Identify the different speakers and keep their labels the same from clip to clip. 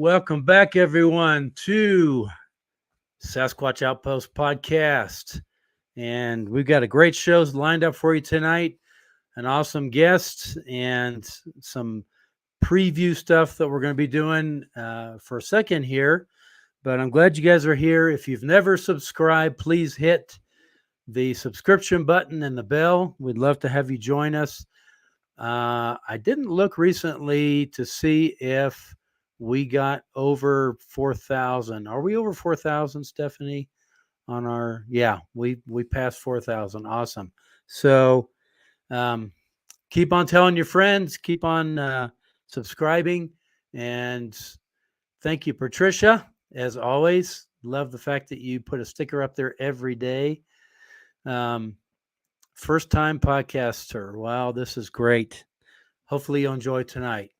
Speaker 1: welcome back, everyone, to Sasquatch Outpost podcast. And we've got a great show lined up for you tonight, an awesome guest, and some preview stuff that we're going to be doing for a second here. But I'm glad you guys are here. If you've never subscribed, please hit the subscription button and the bell. We'd love to have you join us. I didn't look recently to see if we got over 4,000. Are we over 4,000, Stephanie? On our, yeah, we passed 4,000. Awesome. So keep on telling your friends, keep on subscribing, and thank you, Patricia, as always. Love the fact that you put a sticker up there every day. First time podcaster. Wow, this is great. Hopefully you'll enjoy tonight.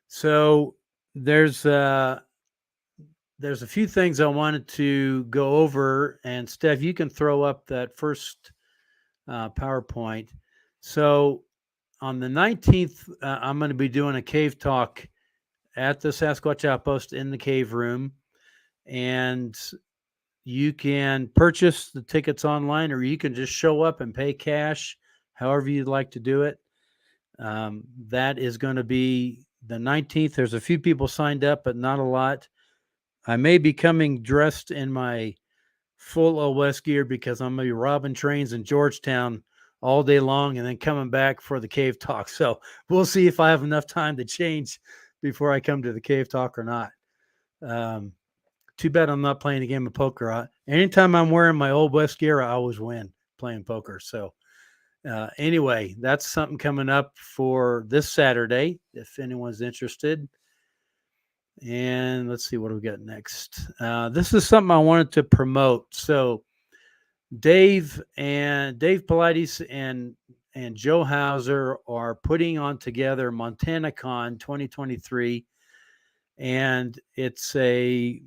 Speaker 1: So there's a few things I wanted to go over, and Steph, you can throw up that first PowerPoint. So on the 19th, I'm going to be doing a cave talk at the Sasquatch Outpost in the cave room, and you can purchase the tickets online, or you can just show up and pay cash, however you'd like to do it. That is going to be the 19th. There's a few people signed up, but not a lot. I may be coming dressed in my full Old West gear because I'm going to be robbing trains in Georgetown all day long and then coming back for the cave talk. So we'll see if I have enough time to change before I come to the cave talk or not. Too bad I'm not playing a game of poker. Anytime I'm wearing my Old West gear, I always win playing poker. So anyway, that's something coming up for this Saturday, if anyone's interested. And let's see, what do we got next? This is something I wanted to promote. So Dave Pilates and Joe Hauser are putting on together Montana Con 2023. And it's a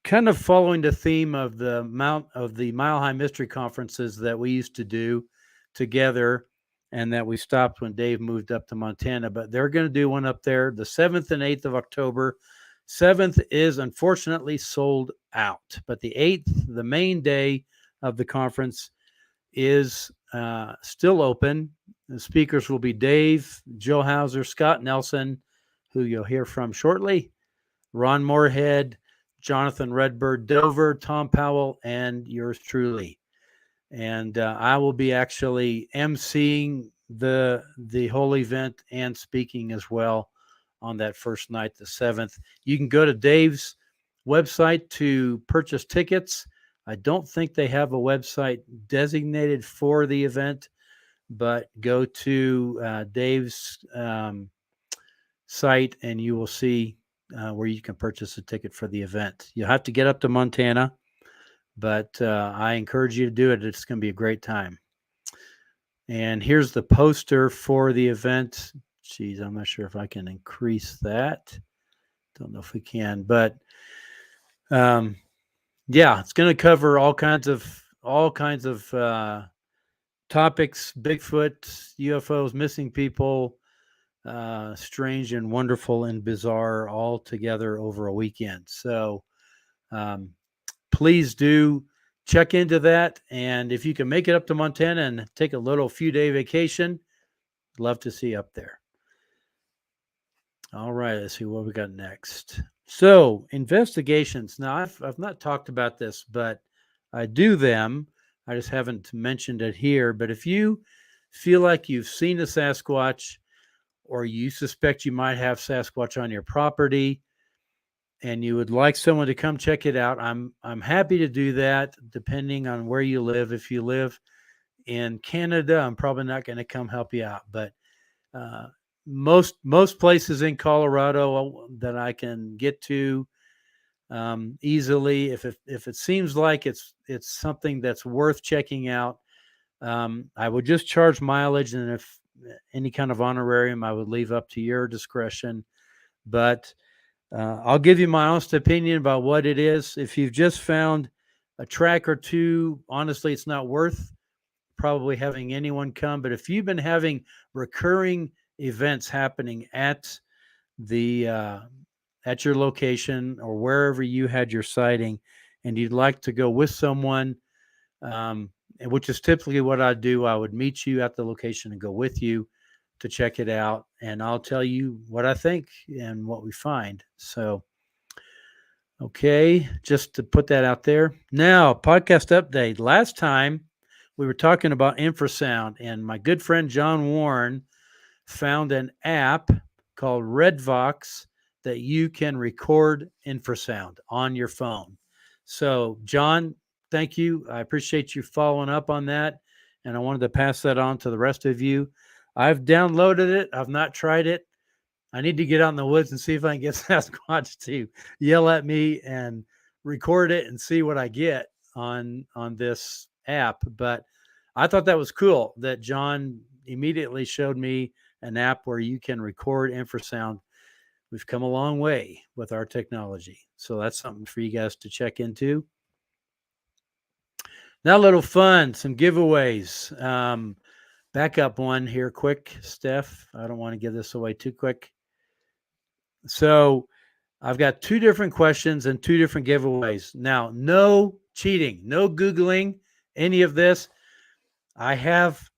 Speaker 1: kind of following the theme of the Mile High Mystery conferences that we used to do together, and that we stopped when Dave moved up to Montana. But they're going to do one up there the 7th and 8th of October. 7th is unfortunately sold out, but the 8th, the main day of the conference, is still open. The speakers will be Dave, Joe Hauser, Scott Nelson, who you'll hear from shortly, Ron Moorhead, Jonathan Redbird Dover, Tom Powell, and yours truly. And I will be actually emceeing the whole event and speaking as well on that first night, the 7th. You can go to Dave's website to purchase tickets. I don't think they have a website designated for the event, but go to Dave's site and you will see where you can purchase a ticket for the event. You'll have to get up to Montana, but I encourage you to do it. It's going to be a great time. And here's the poster for the event. Geez, I'm not sure if I can increase that. Don't know if we can, but yeah, it's going to cover all kinds of topics: Bigfoot, UFOs, missing people, strange and wonderful and bizarre, all together over a weekend. So please do check into that. And if you can make it up to Montana and take a few day vacation, love to see you up there. All right, let's see what we got next. So investigations. Now I've not talked about this, but I do them. I just haven't mentioned it here. But if you feel like you've seen a Sasquatch, or you suspect you might have Sasquatch on your property, and you would like someone to come check it out, I'm happy to do that, depending on where you live. If you live in Canada, I'm probably not going to come help you out. But most places in Colorado that I can get to easily, if it seems like it's something that's worth checking out, I would just charge mileage, and if any kind of honorarium, I would leave up to your discretion. But I'll give you my honest opinion about what it is. If you've just found a track or two, honestly, it's not worth probably having anyone come. But if you've been having recurring events happening at the at your location or wherever you had your sighting, and you'd like to go with someone, which is typically what I do. I would meet you at the location and go with you to check it out, and I'll tell you what I think and what we find. So, okay, just to put that out there. Now, podcast update. Last time we were talking about infrasound, and my good friend John Warren found an app called Redvox that you can record infrasound on your phone. So, John, thank you. I appreciate you following up on that, and I wanted to pass that on to the rest of you. I've downloaded it. I've not tried it. I need to get out in the woods and see if I can get Sasquatch to yell at me and record it and see what I get on this app. But I thought that was cool that John immediately showed me an app where you can record infrasound. We've come a long way with our technology. So that's something for you guys to check into. Now a little fun, some giveaways. Back up one here quick, Steph. I don't want to give this away too quick. So I've got 2 different questions and 2 different giveaways. Now, no cheating, no Googling, any of this. I have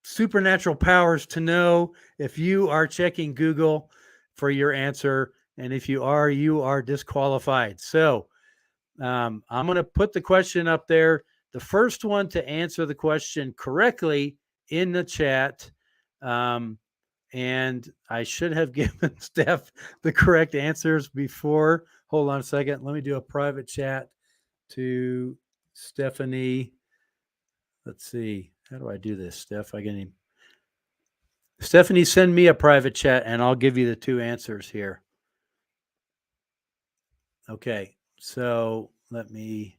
Speaker 1: supernatural powers to know if you are checking Google for your answer. And if you are disqualified. So I'm going to put the question up there. The first one to answer the question correctly in the chat. And I should have given Steph the correct answers before. Hold on a second. Let me do a private chat to Stephanie. Let's see. How do I do this, Steph? Stephanie, send me a private chat and I'll give you the 2 answers here. Okay. So let me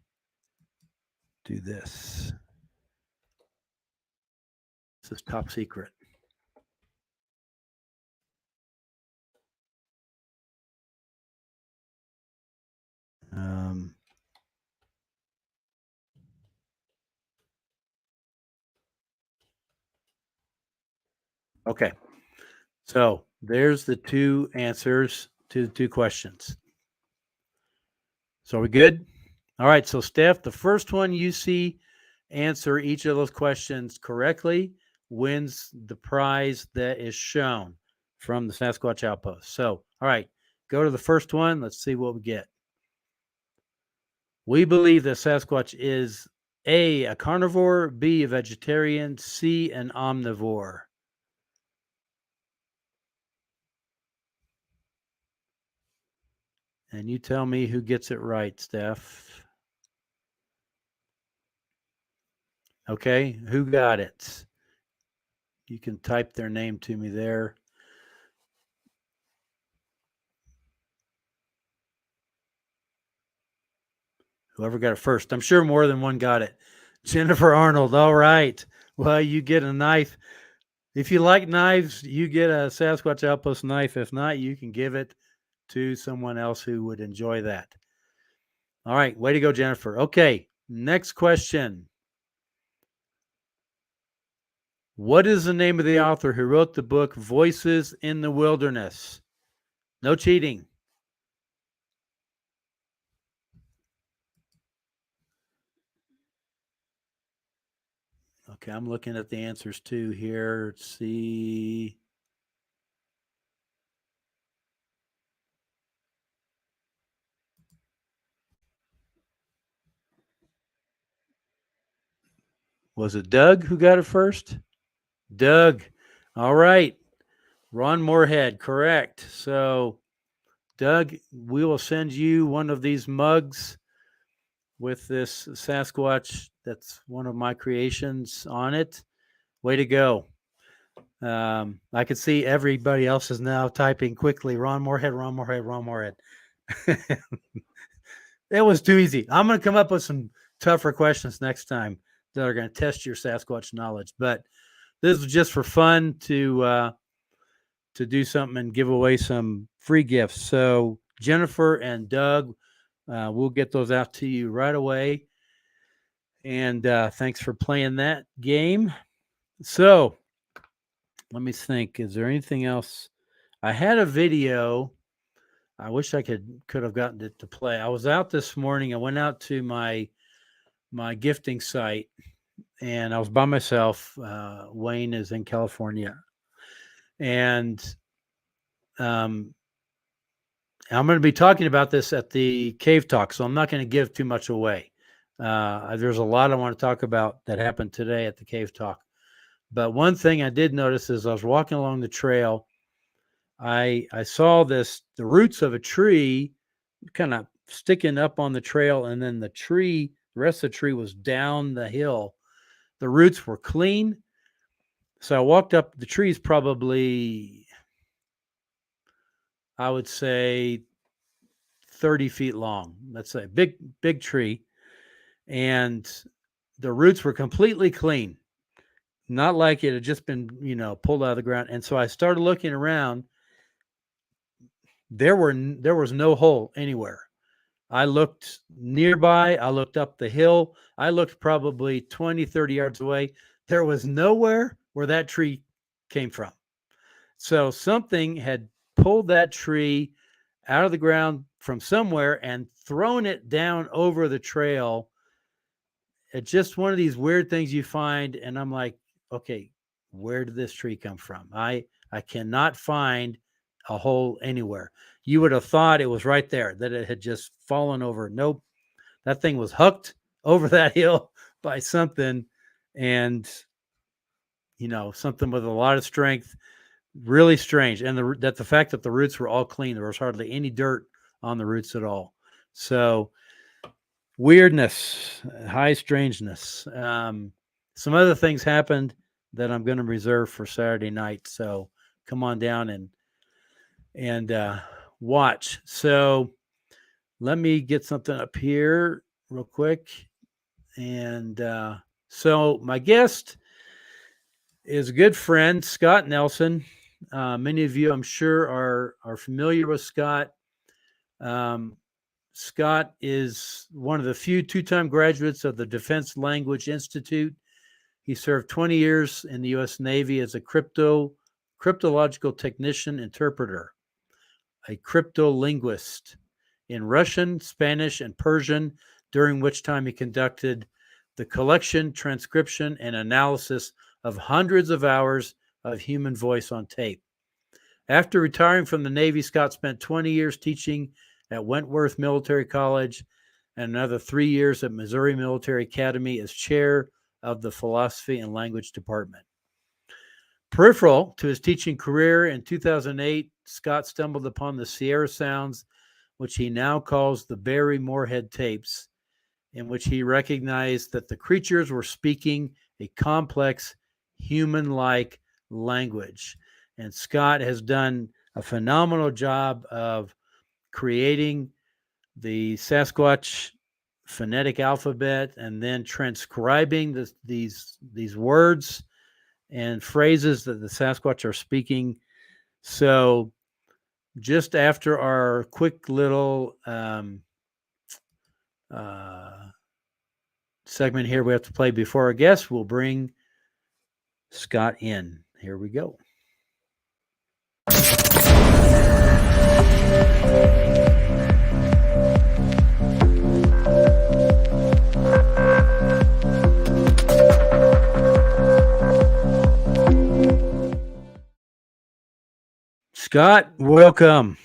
Speaker 1: do this. This is top secret. Okay. So there's the 2 answers to the 2 questions. So are we good? All right. So Steph, the first one you see answer each of those questions correctly wins the prize that is shown from the Sasquatch Outpost. So, all right, go to the first one. Let's see what we get. We believe that Sasquatch is A, carnivore, B, a vegetarian, C, an omnivore. And you tell me who gets it right, Steph. Okay, who got it? You can type their name to me there. Whoever got it first. I'm sure more than one got it. Jennifer Arnold. All right. Well, you get a knife. If you like knives, you get a Sasquatch Outpost knife. If not, you can give it to someone else who would enjoy that. All right. Way to go, Jennifer. Okay. Next question. What is the name of the author who wrote the book Voices in the Wilderness? No cheating. Okay, I'm looking at the answers too here. Let's see. Was it Doug who got it first? Doug. All right. Ron Moorhead, correct. So, Doug, we will send you one of these mugs with this Sasquatch. That's one of my creations on it. Way to go. I can see everybody else is now typing quickly. Ron Moorhead, Ron Moorhead, Ron Moorhead. It was too easy. I'm going to come up with some tougher questions next time that are going to test your Sasquatch knowledge. But this was just for fun to do something and give away some free gifts. So Jennifer and Doug, we'll get those out to you right away. And thanks for playing that game. So let me think. Is there anything else? I had a video I wish I could have gotten it to play. I was out this morning. I went out to my gifting site, and I was by myself. Wayne is in California, and I'm going to be talking about this at the Cave Talk, so I'm not going to give too much away. There's a lot I want to talk about that happened today at the Cave Talk. But one thing I did notice is I was walking along the trail. I saw the roots of a tree kind of sticking up on the trail, and then the rest of the tree was down the hill. The roots were clean. So I walked up. The tree's probably, I would say, 30 feet long. That's a big tree. And the roots were completely clean. Not like it had just been, pulled out of the ground. And so I started looking around. There was no hole anywhere. I looked nearby. I looked up the hill. I looked probably 20, 30 yards away. There was nowhere where that tree came from. So something had pulled that tree out of the ground from somewhere and thrown it down over the trail. It's just one of these weird things you find. And I'm like, okay, where did this tree come from? I cannot find a hole anywhere. You would have thought it was right there, that it had just fallen over. Nope. That thing was hooked over that hill by something, and something with a lot of strength. Really strange. And the fact that the roots were all clean, there was hardly any dirt on the roots at all. So weirdness, high strangeness. Some other things happened that I'm going to reserve for Saturday night. So come on down and watch. So let me get something up here real quick. And so my guest is a good friend, Scott Nelson. Many of you, I'm sure, are familiar with Scott. Scott is one of the few two-time graduates of the Defense Language Institute. He served 20 years in the U.S. Navy as a cryptological technician interpreter, a crypto-linguist in Russian, Spanish, and Persian, during which time he conducted the collection, transcription, and analysis of hundreds of hours of human voice on tape. After retiring from the Navy, Scott spent 20 years teaching at Wentworth Military College and another 3 years at Missouri Military Academy as chair of the Philosophy and Language Department. Peripheral to his teaching career, in 2008, Scott stumbled upon the Sierra Sounds, which he now calls the Barry Moorhead tapes, in which he recognized that the creatures were speaking a complex, human-like language. And Scott has done a phenomenal job of creating the Sasquatch phonetic alphabet and then transcribing these words and phrases that the Sasquatch are speaking. So just after our quick little segment here we have to play before our guest, we'll bring Scott in. Here we go. Scott, welcome.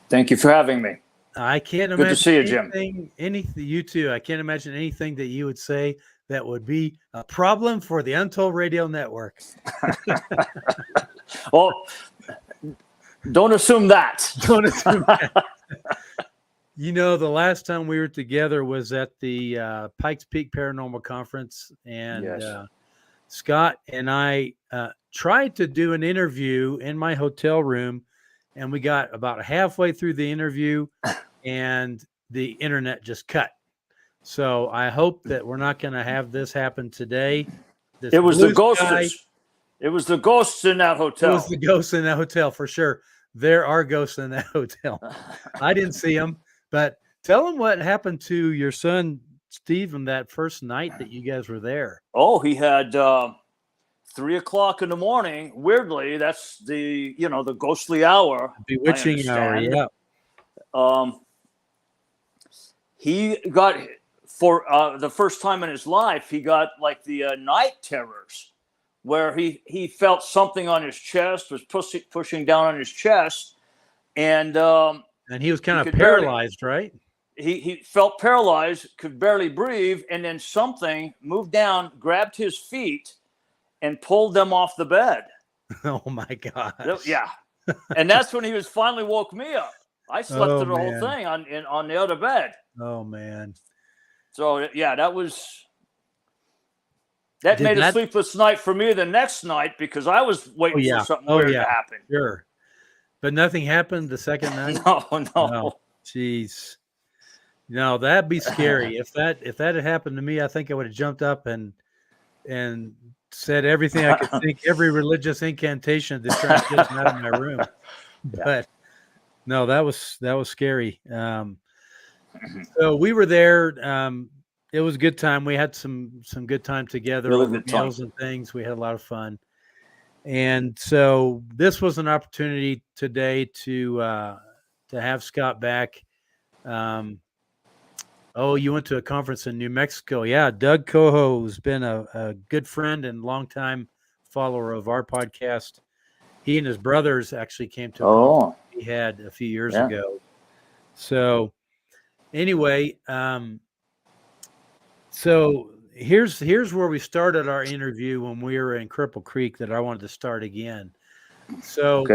Speaker 2: Thank you for having me.
Speaker 1: I can't imagine.
Speaker 2: Good to see you, Jim.
Speaker 1: Anything, you too. I can't imagine anything that you would say that would be a problem for the Untold Radio Network.
Speaker 2: Well, don't assume that.
Speaker 1: Don't assume that. The last time we were together was at the Pikes Peak Paranormal Conference, and yes. Scott and I tried to do an interview in my hotel room, and we got about halfway through the interview and the internet just cut. So I hope that we're not going to have this happen today.
Speaker 2: It was the ghosts. It was the ghosts in that hotel.
Speaker 1: It was the ghosts in that hotel for sure. There are ghosts in that hotel. I didn't see them, but tell them what happened to your son, Steve, on that first night that you guys were there.
Speaker 2: Oh, he had 3 o'clock in the morning, weirdly, that's the, the ghostly hour.
Speaker 1: Bewitching hour, yeah.
Speaker 2: He got, for the first time in his life, he got like the night terrors, where he felt something on his chest, was pushing down on his chest, and
Speaker 1: he was kind of paralyzed, right?
Speaker 2: He felt paralyzed, could barely breathe, and then something moved down, grabbed his feet, and pulled them off the bed.
Speaker 1: Oh my gosh!
Speaker 2: Yeah, and that's when he was finally woke me up. I slept through the whole thing on the other bed.
Speaker 1: Oh man!
Speaker 2: So yeah, that made a sleepless night for me the next night, because I was waiting for something weird to happen.
Speaker 1: Sure, but nothing happened the second night.
Speaker 2: No.
Speaker 1: Jeez. No, that'd be scary. If that had happened to me, I think I would have jumped up and said everything I could think, every religious incantation to try to get him out of my room. But no, that was scary. So we were there. It was a good time. We had some good time together, over meals and things. We had a lot of fun. And so this was an opportunity today to have Scott back. You went to a conference in New Mexico. Yeah, Doug Coho has been a good friend and longtime follower of our podcast. He and his brothers actually came to a conference he had a few years ago. So anyway, so here's where we started our interview when we were in Cripple Creek that I wanted to start again. So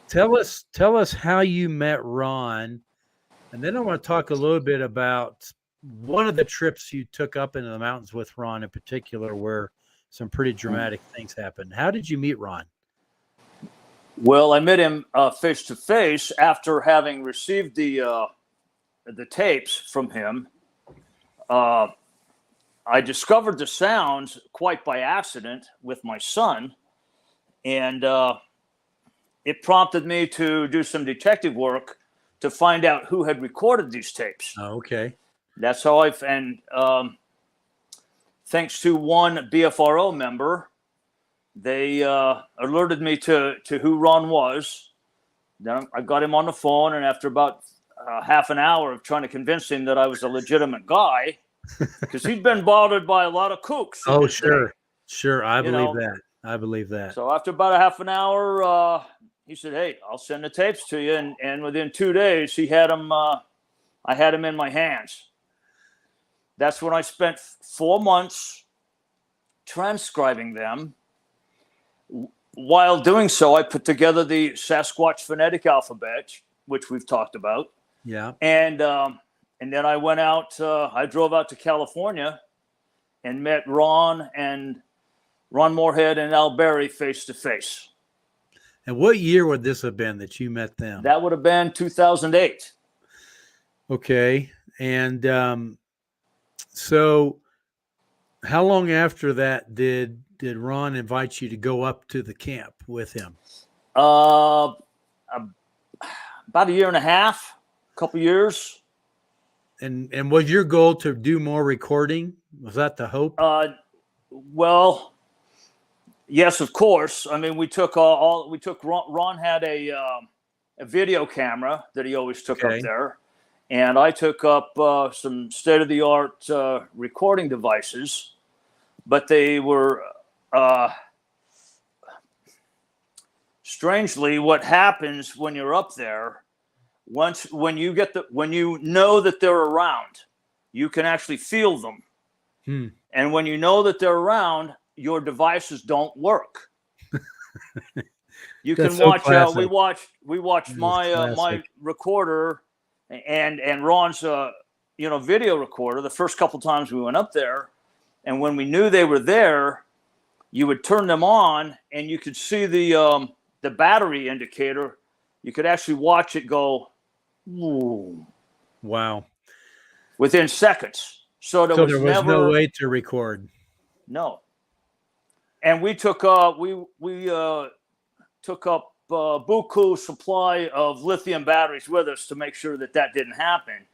Speaker 1: tell us how you met Ron. And then I want to talk a little bit about one of the trips you took up into the mountains with Ron in particular, where some pretty dramatic things happened. How did you meet Ron?
Speaker 2: Well, I met him face to face after having received the tapes from him. I discovered the sounds quite by accident with my son, and it prompted me to do some detective work to find out who had recorded these tapes.
Speaker 1: Oh, okay.
Speaker 2: That's how thanks to one BFRO member, they alerted me to who Ron was. Then I got him on the phone, and after about half an hour of trying to convince him that I was a legitimate guy, because he'd been bothered by a lot of kooks.
Speaker 1: Oh, sure. Sure. I believe that.
Speaker 2: So after about a half an hour, he said, "Hey, I'll send the tapes to you." And within 2 days, he had them. I had them in my hands. That's when I spent 4 months transcribing them. While doing so, I put together the Sasquatch phonetic alphabet, which we've talked about.
Speaker 1: Yeah.
Speaker 2: And then I went out. I drove out to California and met Ron Moorhead and Al Berry face to face.
Speaker 1: And what year would this have been that you met them?
Speaker 2: That would have been 2008.
Speaker 1: Okay. And so how long after that did Ron invite you to go up to the camp with him?
Speaker 2: About a year and a half, a couple years.
Speaker 1: And was your goal to do more recording? Was that the hope?
Speaker 2: Well, yes, of course. I mean, we took Ron had a video camera that he always took up there, and I took up some state-of-the-art recording devices, but they were strangely, what happens when you're up there, when you know that they're around, you can actually feel them. And when you know that they're around, your devices don't work. You can watch. We watched my recorder and Ron's video recorder the first couple times we went up there, and when we knew they were there, you would turn them on and you could see the battery indicator. You could actually watch it go. Ooh,
Speaker 1: wow!
Speaker 2: Within seconds. So there was
Speaker 1: no way to record.
Speaker 2: No. And we took up buku supply of lithium batteries with us to make sure that didn't happen.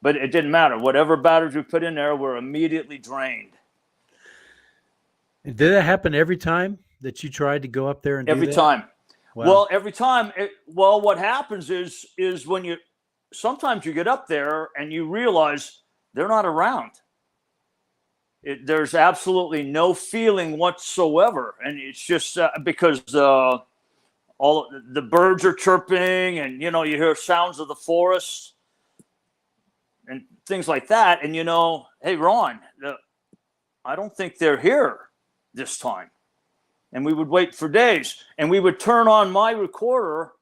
Speaker 2: But it didn't matter. Whatever batteries we put in there were immediately drained.
Speaker 1: And did that happen every time that you tried to go up there and
Speaker 2: Every
Speaker 1: do that?
Speaker 2: time.
Speaker 1: Wow.
Speaker 2: Well, every time. Well, what happens is when sometimes you get up there and you realize they're not around. There's absolutely no feeling whatsoever, and it's just because all the birds are chirping, and you hear sounds of the forest and things like that, and hey, Ron, I don't think they're here this time. And we would wait for days, and we would turn on my recorder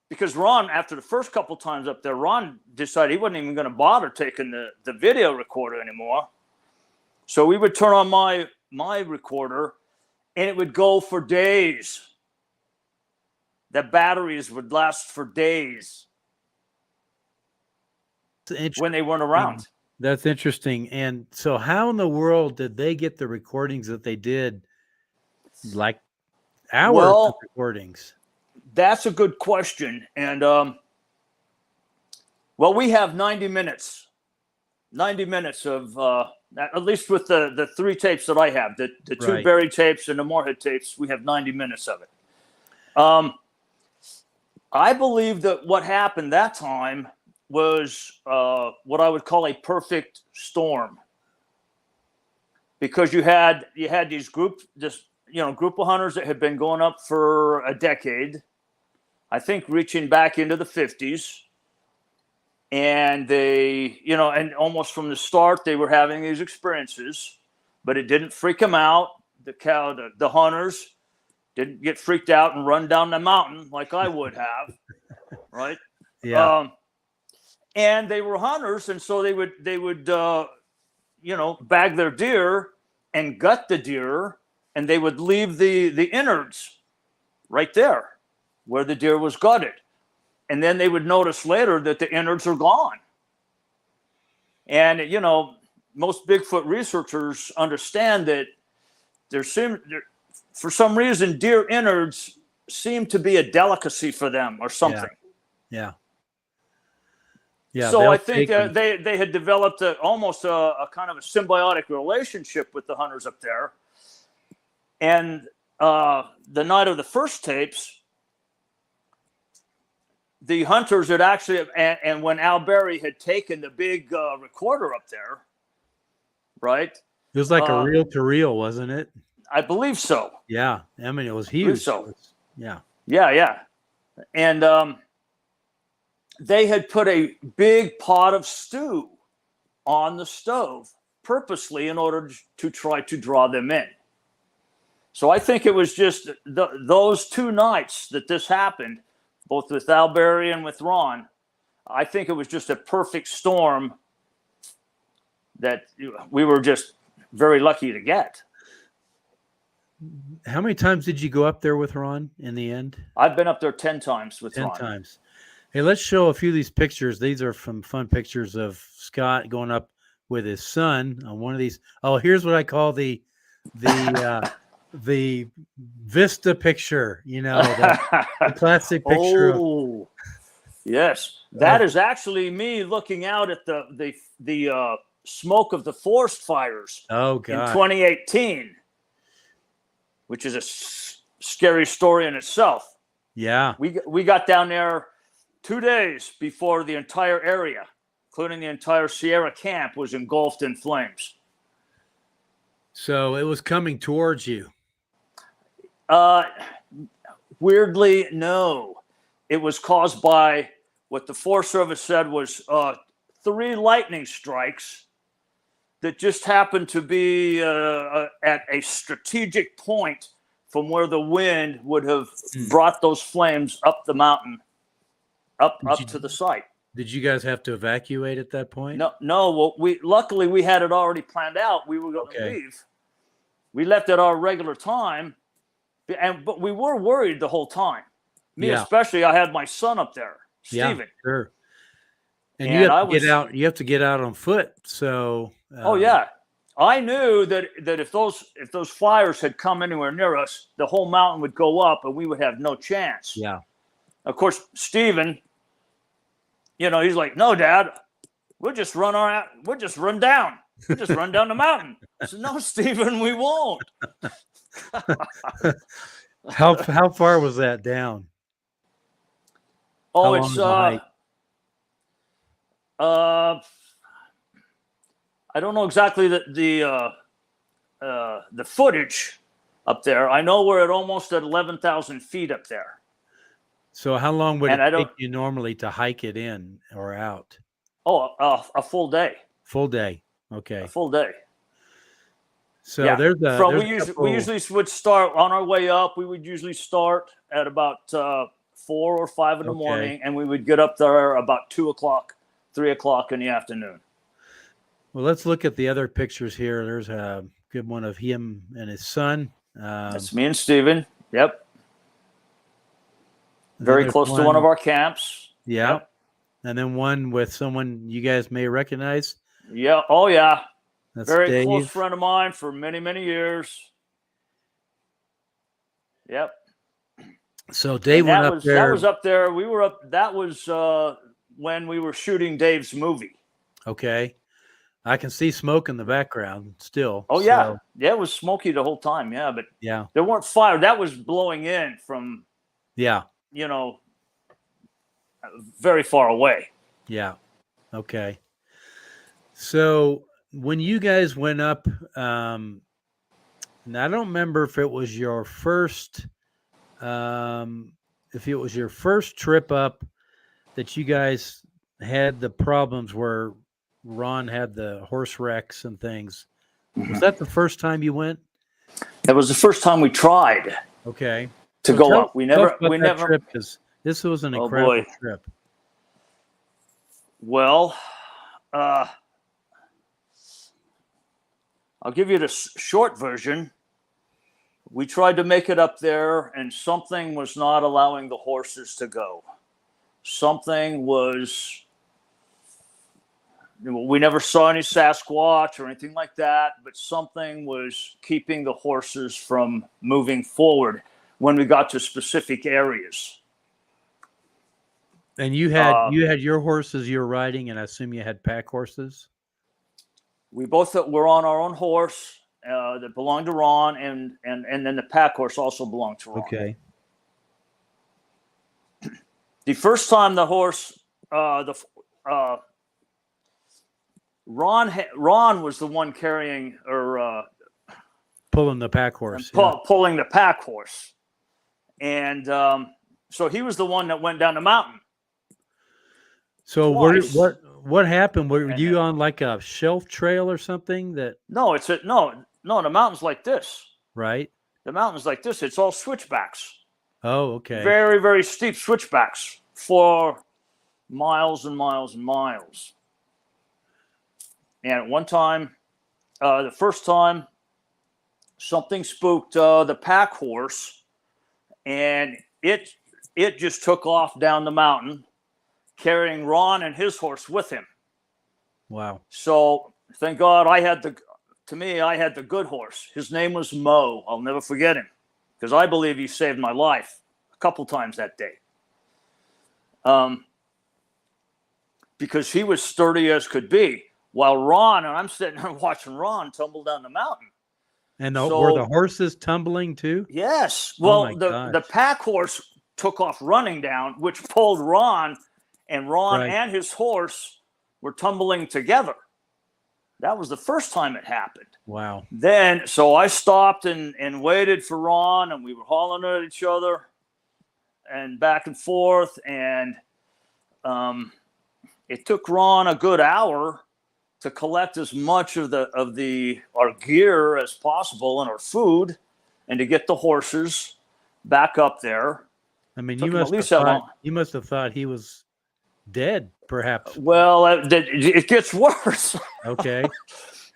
Speaker 2: because Ron, after the first couple times up there, Ron decided he wasn't even going to bother taking the video recorder anymore. So we would turn on my recorder, and it would go for days. The batteries would last for days when they weren't around.
Speaker 1: That's interesting. And so how in the world did they get the recordings that they did, like hours of recordings?
Speaker 2: That's a good question. And, we have 90 minutes. 90 minutes of, at least with the 3 tapes that I have, the 2 buried tapes and the Moorhead tapes, we have 90 minutes of it. I believe that what happened that time was what I would call a perfect storm, because you had these group of hunters that had been going up for a decade, I think reaching back into the 50s. And they, and almost from the start, they were having these experiences, but it didn't freak them out. The hunters didn't get freaked out and run down the mountain like I would have, right?
Speaker 1: Yeah.
Speaker 2: And they were hunters, and so they would bag their deer and gut the deer, and they would leave the innards right there where the deer was gutted. And then they would notice later that the innards are gone. And, most Bigfoot researchers understand that for some reason, deer innards seem to be a delicacy for them or something.
Speaker 1: Yeah.
Speaker 2: So I think they had developed almost a kind of a symbiotic relationship with the hunters up there. And the night of the first tapes, the hunters had actually, and when Al Berry had taken the big recorder up there, right?
Speaker 1: It was like a reel-to-reel, wasn't it?
Speaker 2: I believe so.
Speaker 1: Yeah. I mean, it was huge.
Speaker 2: So.
Speaker 1: Yeah.
Speaker 2: Yeah. And they had put a big pot of stew on the stove purposely in order to try to draw them in. So I think it was just those 2 nights that this happened, both with Al Berry and with Ron. I think it was just a perfect storm that we were just very lucky to get.
Speaker 1: How many times did you go up there with Ron in the end?
Speaker 2: I've been up there 10 times with Ron.
Speaker 1: 10 times. Hey, let's show a few of these pictures. These are from fun pictures of Scott going up with his son on one of these. Oh, here's what I call the Vista picture, the classic picture.
Speaker 2: Oh, yes. That is actually me looking out at the smoke of the forest fires in 2018, which is a scary story in itself.
Speaker 1: Yeah.
Speaker 2: We got down there 2 days before the entire area, including the entire Sierra camp, was engulfed in flames.
Speaker 1: So it was coming towards you.
Speaker 2: Weirdly, no. It was caused by what the Forest Service said was 3 lightning strikes that just happened to be at a strategic point from where the wind would have brought those flames up the mountain, up to the site.
Speaker 1: Did you guys have to evacuate at that point?
Speaker 2: No. Well, luckily we had it already planned out. We were going to leave. We left at our regular time, but we were worried the whole time. Me especially. I had my son up there, Steven.
Speaker 1: Yeah, sure. And you have to get out. You have to get out on foot. So.
Speaker 2: Oh yeah, I knew that if those fires had come anywhere near us, the whole mountain would go up, and we would have no chance.
Speaker 1: Yeah.
Speaker 2: Of course, Steven, he's like, "No, Dad, we'll just run down." We'll just run down the mountain. I said, no, Stephen, we won't.
Speaker 1: How far was that down?
Speaker 2: Oh,
Speaker 1: How long
Speaker 2: it's
Speaker 1: is the hike?
Speaker 2: I don't know exactly the footage up there. I know we're at almost at 11,000 feet up there.
Speaker 1: So how long would
Speaker 2: And
Speaker 1: it take you normally to hike it in or out?
Speaker 2: Oh, a full day.
Speaker 1: Full day. Okay.
Speaker 2: A full day.
Speaker 1: So
Speaker 2: yeah.
Speaker 1: we
Speaker 2: we usually would start on our way up. We would usually start at about 4 or 5 in the morning, and we would get up there about 2 o'clock, 3 o'clock in the afternoon.
Speaker 1: Well, let's look at the other pictures here. There's a good one of him and his son.
Speaker 2: That's me and Stephen. Yep. Very close to one of our camps.
Speaker 1: Yeah.
Speaker 2: Yep.
Speaker 1: And then one with someone you guys may recognize.
Speaker 2: Yeah. Oh, yeah.
Speaker 1: That's
Speaker 2: very
Speaker 1: Dave.
Speaker 2: Close friend of mine for many, many years. Yep.
Speaker 1: So Dave went up there.
Speaker 2: That was up there. We were up. That was when we were shooting Dave's movie.
Speaker 1: Okay. I can see smoke in the background still.
Speaker 2: Oh, yeah. Yeah, it was smoky the whole time. Yeah, but there weren't fire. That was blowing in from, very far away.
Speaker 1: Yeah. Okay. So when you guys went up, and I don't remember if it was your first, trip up that you guys had the problems where Ron had the horse wrecks and things. Was that the first time you went?
Speaker 2: That was the first time we tried.
Speaker 1: Okay.
Speaker 2: To go up. We never
Speaker 1: trip, 'cause this was an incredible trip.
Speaker 2: Well, I'll give you the short version. We tried to make it up there, and something was not allowing the horses to go. Something was. We never saw any Sasquatch or anything like that, but something was keeping the horses from moving forward when we got to specific areas.
Speaker 1: And you had your horses you were riding, and I assume you had pack horses?
Speaker 2: We both were on our own horse that belonged to Ron, and then the pack horse also belonged to Ron.
Speaker 1: Okay.
Speaker 2: The first time the horse, Ron was the one carrying or
Speaker 1: pulling the pack horse.
Speaker 2: Pulling the pack horse. And so he was the one that went down the mountain.
Speaker 1: So what happened? Were you on like a shelf trail or something?
Speaker 2: No, the mountain's like this.
Speaker 1: Right.
Speaker 2: The mountain's like this. It's all switchbacks.
Speaker 1: Oh, okay.
Speaker 2: Very, very steep switchbacks for miles and miles and miles. And at one time, the first time, something spooked the pack horse, and it just took off down the mountain, carrying Ron and his horse with him.
Speaker 1: Wow.
Speaker 2: So thank God I had the good horse. His name was Mo. I'll never forget him because I believe he saved my life a couple times that day. Because he was sturdy as could be. While Ron, and I'm sitting there watching Ron tumble down the mountain.
Speaker 1: And were the horses tumbling too?
Speaker 2: Yes. Well, the pack horse took off running down, which pulled Ron, and Ron and his horse were tumbling together. That was the first time it happened.
Speaker 1: Wow.
Speaker 2: Then, so I stopped and waited for Ron, and we were hollering at each other and back and forth. And it took Ron a good hour to collect as much of our gear as possible and our food, and to get the horses back up there.
Speaker 1: I mean, you must have thought he was dead, perhaps.
Speaker 2: Well, it gets worse.
Speaker 1: Okay.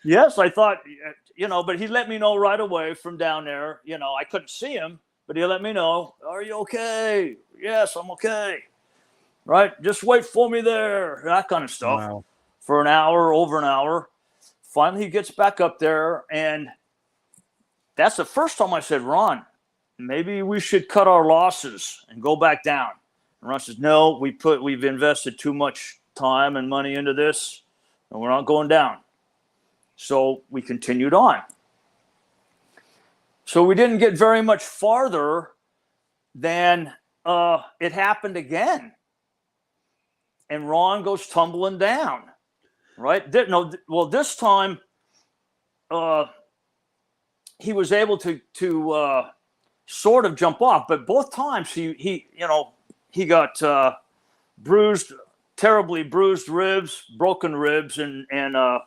Speaker 2: Yes, I thought, but he let me know right away from down there. I couldn't see him, but he let me know, "Are you okay?" "Yes, I'm okay." Right? "Just wait for me there." That kind of stuff.
Speaker 1: Wow.
Speaker 2: For an hour, over an hour. Finally, he gets back up there, and that's the first time I said, "Ron, maybe we should cut our losses and go back down." And Ron says, "No, we've invested too much time and money into this, and we're not going down." So we continued on. So we didn't get very much farther than it happened again. And Ron goes tumbling down, right? This time he was able to sort of jump off, but both times he got terribly bruised ribs, broken ribs, and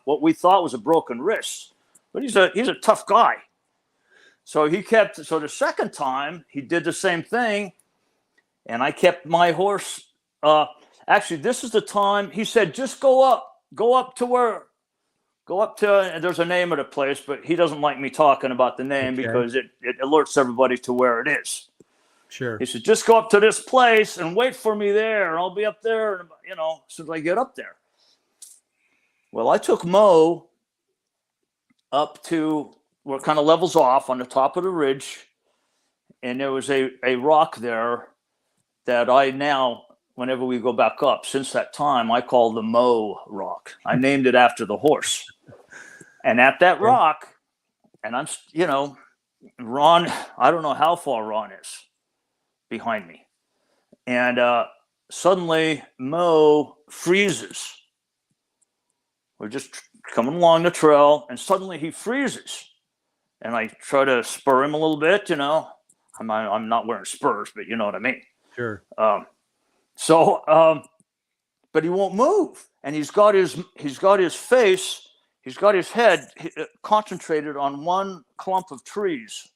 Speaker 2: what we thought was a broken wrist. But he's a tough guy. So the second time he did the same thing, and I kept my horse. Actually, this is the time he said, just go up to, there's a name of the place, but he doesn't like me talking about the name because it alerts everybody to where it is.
Speaker 1: Sure.
Speaker 2: He said, just go up to this place and wait for me there, and I'll be up there, as soon as I get up there. Well, I took Mo up to where it kind of levels off on the top of the ridge, and there was a rock there that I now, whenever we go back up, since that time, I call the Mo Rock. I named it after the horse. And at that rock, and I'm, Ron, I don't know how far Ron is behind me. And suddenly Mo freezes. We're just coming along the trail, and suddenly he freezes. And I try to spur him a little bit, I'm not wearing spurs, but you know what I mean.
Speaker 1: Sure.
Speaker 2: But he won't move, and he's got his head concentrated on one clump of trees,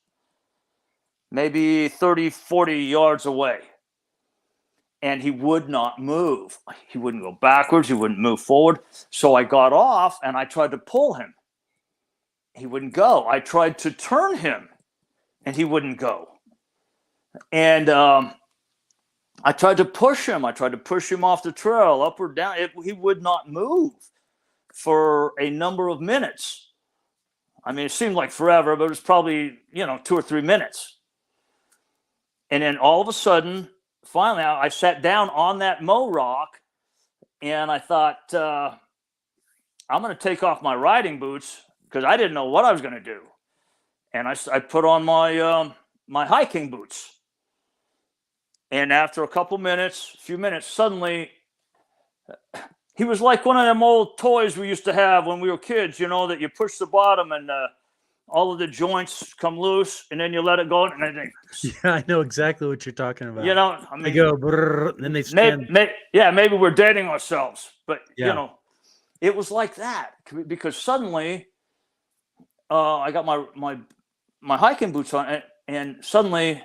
Speaker 2: maybe 30, 40 yards away. And he would not move. He wouldn't go backwards. He wouldn't move forward. So I got off and I tried to pull him. He wouldn't go. I tried to turn him and he wouldn't go. And I tried to push him. I tried to push him off the trail, up or down. He would not move for a number of minutes. I mean, it seemed like forever, but it was probably, 2 or 3 minutes. And then all of a sudden, finally, I sat down on that Mo rock, and I thought, I'm going to take off my riding boots because I didn't know what I was going to do. And I put on my hiking boots. And after a few minutes, suddenly, he was like one of them old toys we used to have when we were kids, that you push the bottom and all of the joints come loose, and then you let it go. And then
Speaker 1: yeah, I know exactly what you're talking about.
Speaker 2: They
Speaker 1: go, brrr, then they stand.
Speaker 2: Maybe we're dating ourselves, but it was like that because suddenly I got my hiking boots on, and suddenly,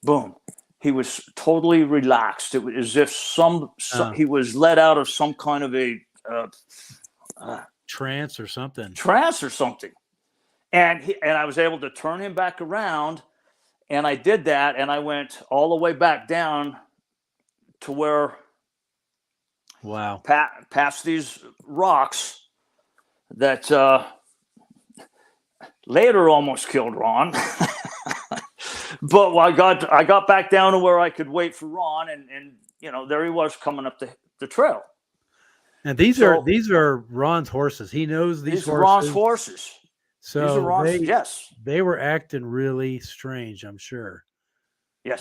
Speaker 2: boom. He was totally relaxed. It was as if he was let out of some kind of a
Speaker 1: trance or something.
Speaker 2: And I was able to turn him back around, and I did that, and I went all the way back down to where, past these rocks that later almost killed Ron. But I got back down to where I could wait for Ron, and there he was coming up the trail.
Speaker 1: And these are Ron's horses. He knows these horses.
Speaker 2: Ron's horses.
Speaker 1: So
Speaker 2: these are Ron's, yes.
Speaker 1: They were acting really strange, I'm sure.
Speaker 2: Yes.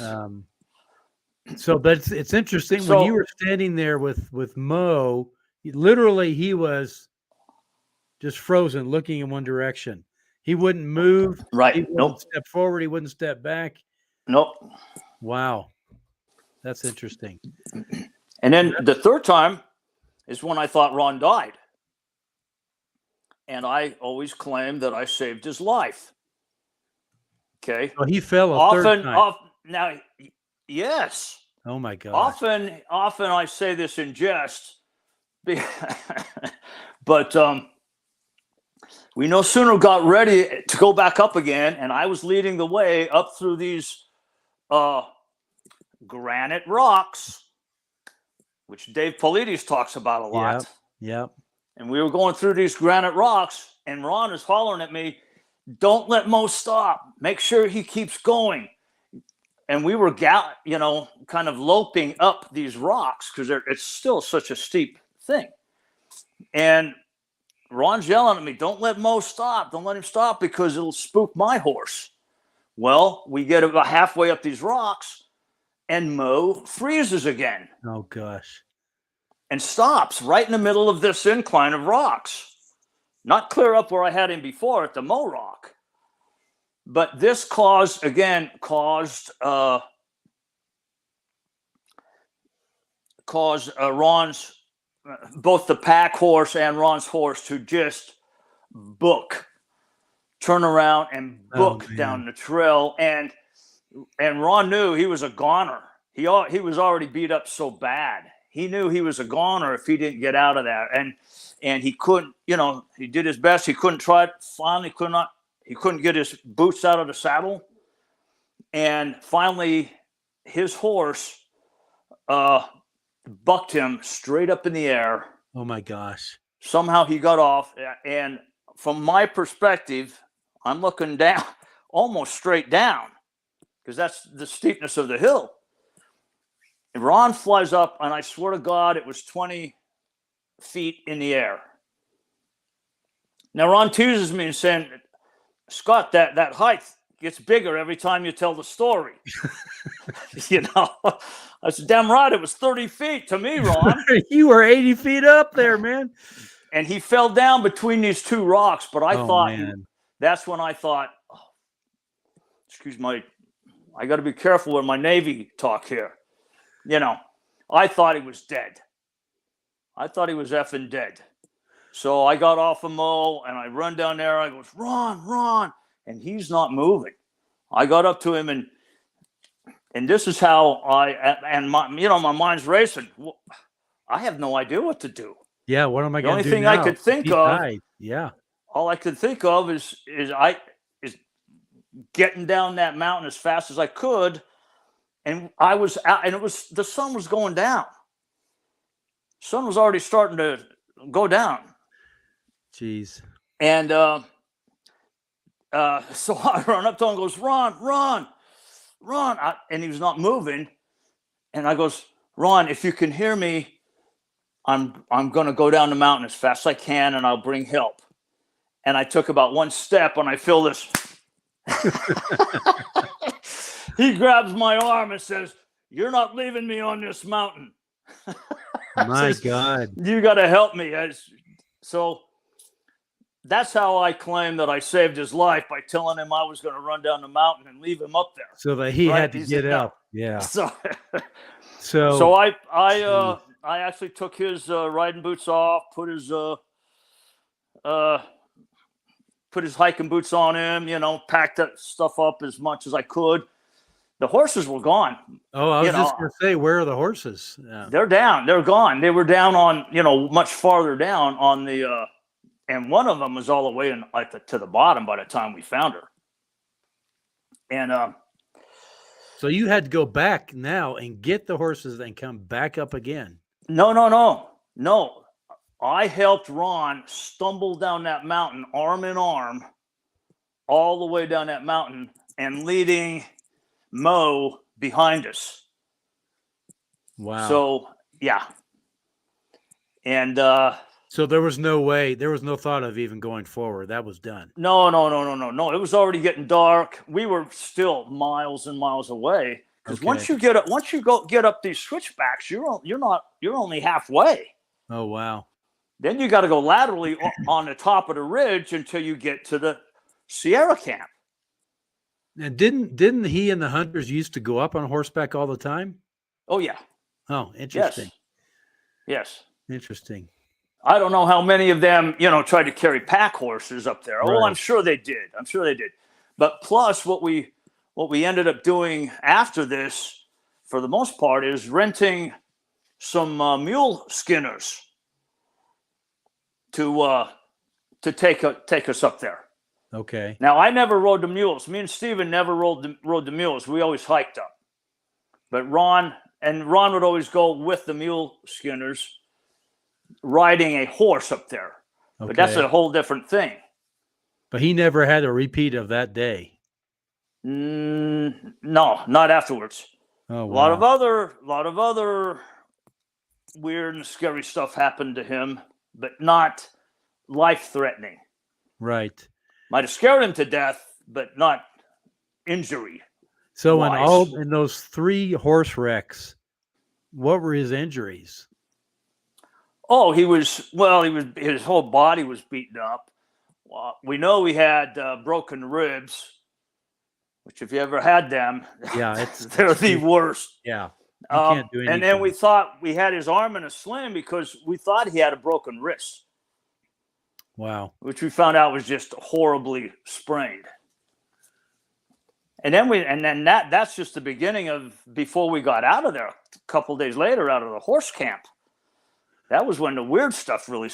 Speaker 1: But it's interesting when you were standing there with Mo. He was just frozen, looking in one direction. He wouldn't move.
Speaker 2: Right.
Speaker 1: He wouldn't step forward. He wouldn't step back.
Speaker 2: Nope.
Speaker 1: Wow. That's interesting.
Speaker 2: And then the third time is when I thought Ron died. And I always claimed that I saved his life. Okay.
Speaker 1: Oh, he fell a third time.
Speaker 2: Now, yes.
Speaker 1: Oh, my God.
Speaker 2: Often I say this in jest. But we no sooner got ready to go back up again, and I was leading the way up through these granite rocks, which Dave Paulides talks about a lot.
Speaker 1: Yep.
Speaker 2: And we were going through these granite rocks, and Ron is hollering at me, "Don't let Mo stop. Make sure he keeps going." And we were, kind of loping up these rocks because it's still such a steep thing. And Ron's yelling at me, don't let Mo stop. Don't let him stop because it'll spook my horse. Well, we get about halfway up these rocks and Mo freezes again.
Speaker 1: Oh, gosh.
Speaker 2: And stops right in the middle of this incline of rocks. Not clear up where I had him before at the Mo rock. But this caused Ron's, both the pack horse and Ron's horse to just turn around and book down the trail. And Ron knew he was a goner. He was already beat up so bad. He knew he was a goner if he didn't get out of there. And he couldn't, he did his best. He couldn't try it. Finally, he couldn't get his boots out of the saddle. And finally, his horse bucked him straight up in the air.
Speaker 1: Oh, my gosh.
Speaker 2: Somehow he got off. And from my perspective, I'm looking down, almost straight down, because that's the steepness of the hill. And Ron flies up, and I swear to God, it was 20 feet in the air. Now, Ron teases me and saying, Scott, that height gets bigger every time you tell the story. I said, damn right, it was 30 feet to me, Ron.
Speaker 1: You were 80 feet up there, man.
Speaker 2: And he fell down between these two rocks, but that's when I thought, excuse my, I got to be careful with my Navy talk here. I thought he was dead. I thought he was effing dead. So I got off of Mo and I run down there. I goes, Ron, and he's not moving. I got up to him and this is how my mind's racing. I have no idea what to do.
Speaker 1: Yeah, what am I going to do?
Speaker 2: The only thing I could think of, all I could think of is getting down that mountain as fast as I could. And I was out, and the sun was going down. Sun was already starting to go down.
Speaker 1: Jeez.
Speaker 2: And so I run up to him and goes, Ron. And he was not moving. And I goes, Ron, if you can hear me, I'm going to go down the mountain as fast as I can, and I'll bring help. And I took about one step, and I feel this. He grabs my arm and says, you're not leaving me on this mountain.
Speaker 1: My God.
Speaker 2: You got to help me. So that's how I claim that I saved his life, by telling him I was going to run down the mountain and leave him up there.
Speaker 1: So that he had to get up. Yeah.
Speaker 2: So I actually took his riding boots off, put his hiking boots on him, packed that stuff up as much as I could. The horses were gone.
Speaker 1: Oh, I was just going to say, where are the horses? Yeah.
Speaker 2: They're down. They're gone. They were down on, much farther down on the, and one of them was all the way to the bottom by the time we found her. And
Speaker 1: so you had to go back now and get the horses and come back up again.
Speaker 2: No. I helped Ron stumble down that mountain, arm in arm, all the way down that mountain, and leading Mo behind us.
Speaker 1: Wow.
Speaker 2: So, yeah. And
Speaker 1: so there was no thought of even going forward. That was done.
Speaker 2: No. It was already getting dark. We were still miles and miles away. Because once you get up these switchbacks, you're only halfway.
Speaker 1: Oh, wow.
Speaker 2: Then you got to go laterally on the top of the ridge until you get to the Sierra camp.
Speaker 1: And didn't he and the hunters used to go up on horseback all the time?
Speaker 2: Oh, yeah.
Speaker 1: Oh, interesting.
Speaker 2: Yes.
Speaker 1: Interesting.
Speaker 2: I don't know how many of them, tried to carry pack horses up there.
Speaker 1: Right.
Speaker 2: Oh, I'm sure they did. But plus what we ended up doing after this, for the most part, is renting some mule skinners to take us up there.
Speaker 1: Okay.
Speaker 2: Now, I never rode the mules. Me and Steven never rode the mules. We always hiked up. But Ron would always go with the mule skinners, riding a horse up there. Okay. But that's a whole different thing.
Speaker 1: But he never had a repeat of that day.
Speaker 2: No, not afterwards.
Speaker 1: Oh, wow.
Speaker 2: A lot of other weird and scary stuff happened to him, but not life-threatening.
Speaker 1: Right.
Speaker 2: Might have scared him to death, but not injury.
Speaker 1: So in those 3 horse wrecks, what were his injuries?
Speaker 2: Oh, his whole body was beaten up. We know he had broken ribs, which if you ever had them,
Speaker 1: yeah,
Speaker 2: they're the worst.
Speaker 1: Yeah. You can't do anything.
Speaker 2: And then we thought we had his arm in a sling because we thought he had a broken wrist.
Speaker 1: Wow.
Speaker 2: Which we found out was just horribly sprained. And then that's just the beginning of before we got out of there. A couple of days later, out of the horse camp. That was when the weird stuff really,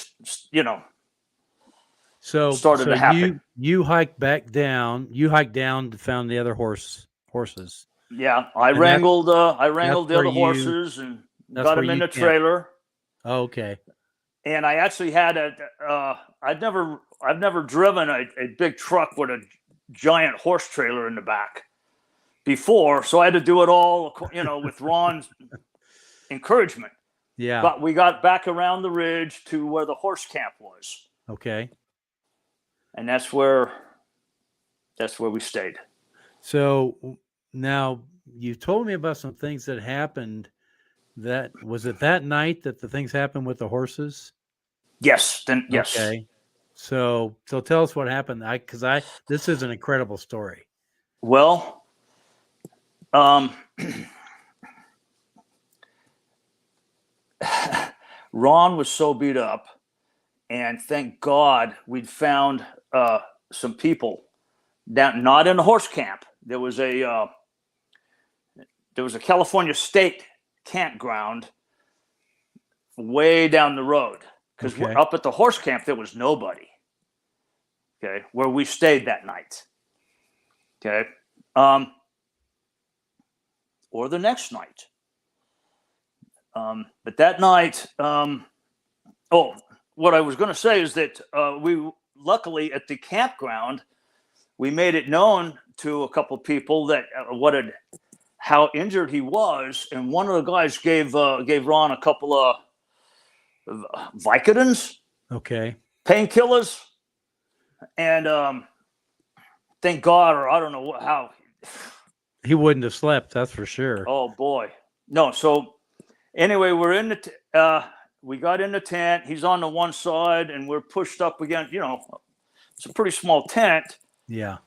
Speaker 2: started to happen.
Speaker 1: You hiked back down. You hiked down to find the other horses.
Speaker 2: Yeah, I wrangled the other horses and got them in the trailer.
Speaker 1: Oh, okay.
Speaker 2: And I actually had I've never driven a big truck with a giant horse trailer in the back before, so I had to do it all, with Ron's encouragement.
Speaker 1: Yeah.
Speaker 2: But we got back around the ridge to where the horse camp was.
Speaker 1: Okay.
Speaker 2: And that's where we stayed.
Speaker 1: So now you told me about some things that happened. Was it that night that the things happened with the horses?
Speaker 2: Yes. Yes.
Speaker 1: Okay. So tell us what happened. This is an incredible story.
Speaker 2: Well, Ron was so beat up, and thank God we'd found some people down, not in a horse camp. There was a California state campground way down the road, because up at the horse camp there was nobody. Okay, where we stayed that night. Okay, or the next night. But that night, what I was going to say is that we luckily at the campground, we made it known to a couple people that how injured he was, and one of the guys gave Ron a couple of Vicodins, painkillers, and thank God, or I don't know how
Speaker 1: he wouldn't have slept. That's for sure.
Speaker 2: Oh boy, no. So anyway, we're in we got in the tent. He's on the one side, and we're pushed up against. It's a pretty small tent.
Speaker 1: Yeah.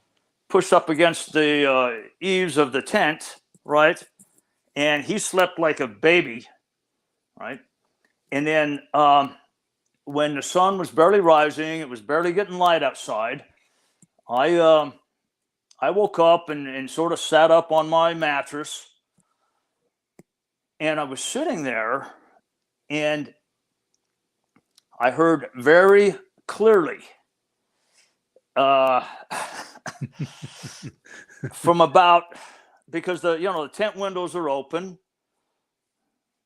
Speaker 2: Pushed up against the eaves of the tent, right? And he slept like a baby, right? And then when the sun was barely rising, it was barely getting light outside. I woke up and sort of sat up on my mattress, and I was sitting there, and I heard very clearly from about, because the tent windows are open.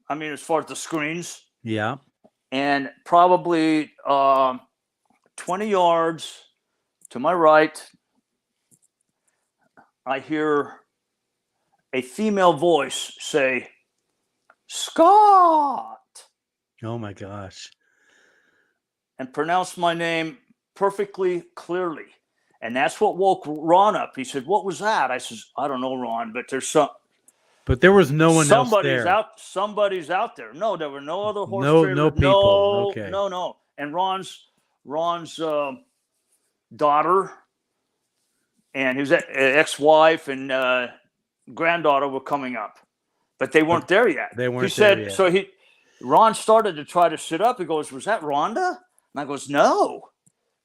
Speaker 2: I mean, as far as the screens.
Speaker 1: Yeah.
Speaker 2: And probably 20 yards to my right, I hear a female voice say, "Scott."
Speaker 1: Oh my gosh.
Speaker 2: And pronounce my name perfectly clearly. And that's what woke Ron up. He said, "What was that?" I said, "I don't know, Ron, but there's some."
Speaker 1: But there was no one else there.
Speaker 2: Somebody's out there. No, there were no other horse trailers.
Speaker 1: No people. Okay.
Speaker 2: No. And Ron's daughter and his ex-wife and granddaughter were coming up, but they weren't there yet.
Speaker 1: They weren't there yet.
Speaker 2: So Ron started to try to sit up. He goes, "Was that Rhonda?" And I goes, "No,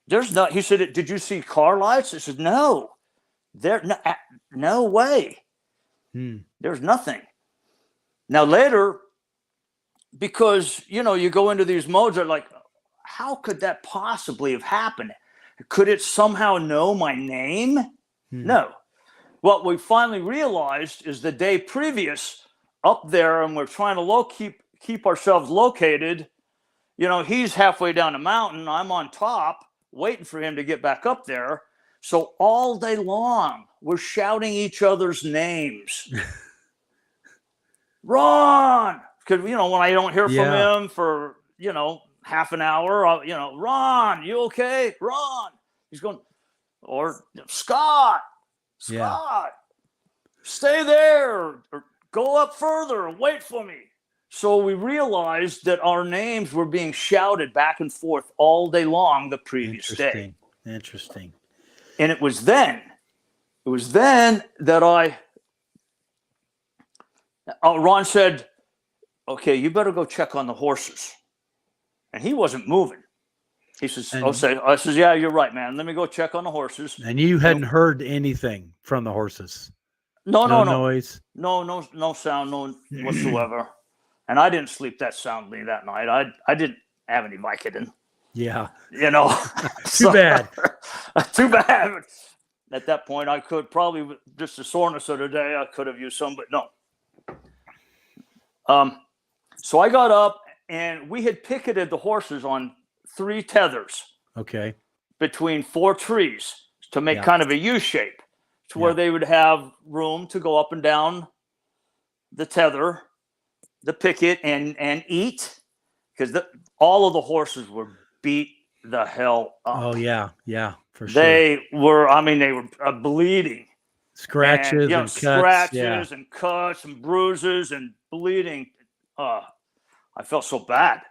Speaker 2: there's not." He said, "Did you see car lights?" I said, "No, no way. There's nothing." Now later, because you go into these modes, are like, how could that possibly have happened? Could it somehow know my name? No. What we finally realized is the day previous, up there, and we're trying to keep ourselves located. He's halfway down the mountain. I'm on top, waiting for him to get back up there. So all day long, we're shouting each other's names. Ron! Because, when I don't hear from him for, half an hour, you know, Ron, you okay? Ron, he's going, or Scott, stay there, or go up further and wait for me. So we realized that our names were being shouted back and forth all day long the previous day.
Speaker 1: Interesting.
Speaker 2: And it was then that Ron said, okay, you better go check on the horses. And he wasn't moving. He says, I says, yeah, you're right, man. Let me go check on the horses.
Speaker 1: And you hadn't heard anything from the horses?
Speaker 2: No
Speaker 1: noise?
Speaker 2: No sound, no whatsoever. And I didn't sleep that soundly that night. I didn't have any Vicodin.
Speaker 1: Yeah.
Speaker 2: You know.
Speaker 1: Too bad.
Speaker 2: Too bad. At that point, I could probably, just the soreness of the day, I could have used some, but no. So I got up, and we had picketed the horses on 3 tethers.
Speaker 1: Okay.
Speaker 2: Between 4 trees to make kind of a U shape, to where they would have room to go up and down the tether, the picket, and eat, because all of the horses were beat the hell up.
Speaker 1: Oh yeah, for sure.
Speaker 2: They were bleeding,
Speaker 1: scratches
Speaker 2: and cuts and bruises and bleeding. I felt so bad.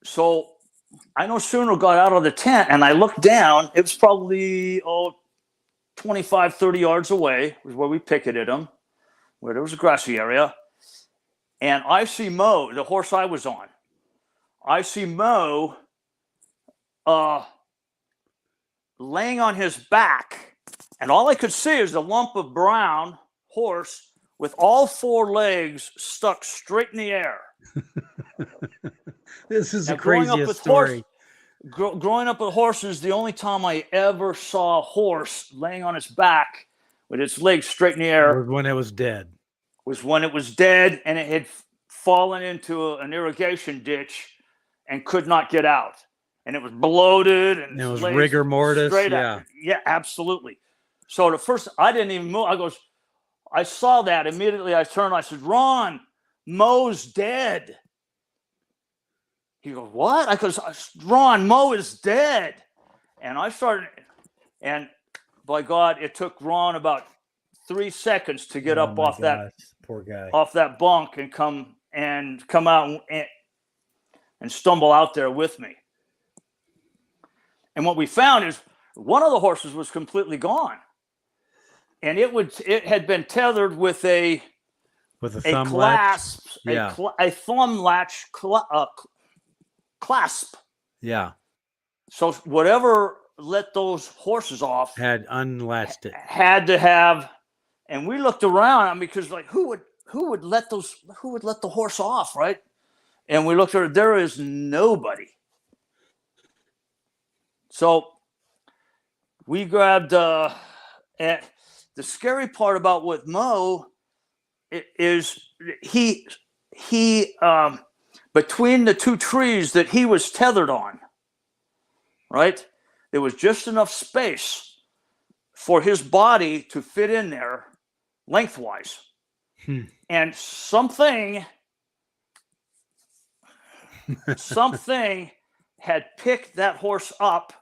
Speaker 2: So I no sooner got out of the tent and I looked down. It was probably 25, 30 yards away was where we picketed them, where there was a grassy area. And I see Mo, the horse I was on. I see Mo laying on his back. And all I could see is a lump of brown horse with all 4 legs stuck straight in the air.
Speaker 1: This is the craziest story.
Speaker 2: Growing up with horses, the only time I ever saw a horse laying on its back with its legs straight in the air
Speaker 1: was when it was dead.
Speaker 2: And it had fallen into an irrigation ditch and could not get out. And it was bloated and
Speaker 1: it was rigor mortis.
Speaker 2: Yeah, absolutely. So the first, I didn't even move. I saw that immediately. I turned. I said, "Ron, Mo's dead." He goes, "What?" I goes, "Ron, Mo is dead." And I started, and by God, it took Ron about 3 seconds to get up off that
Speaker 1: poor guy,
Speaker 2: off that bunk and come out and stumble out there with me. And what we found is one of the horses was completely gone, and it had been tethered with a
Speaker 1: thumb
Speaker 2: clasp,
Speaker 1: latch.
Speaker 2: a thumb latch clasp.
Speaker 1: Yeah. So
Speaker 2: whatever let those horses off
Speaker 1: had unlatched it.
Speaker 2: Had to have, and we looked around because who would let the horse off, right? And we looked at it, there is nobody. So we grabbed the scary part about with Mo is he between the 2 trees that he was tethered on, right? There was just enough space for his body to fit in there lengthwise. And something had picked that horse up,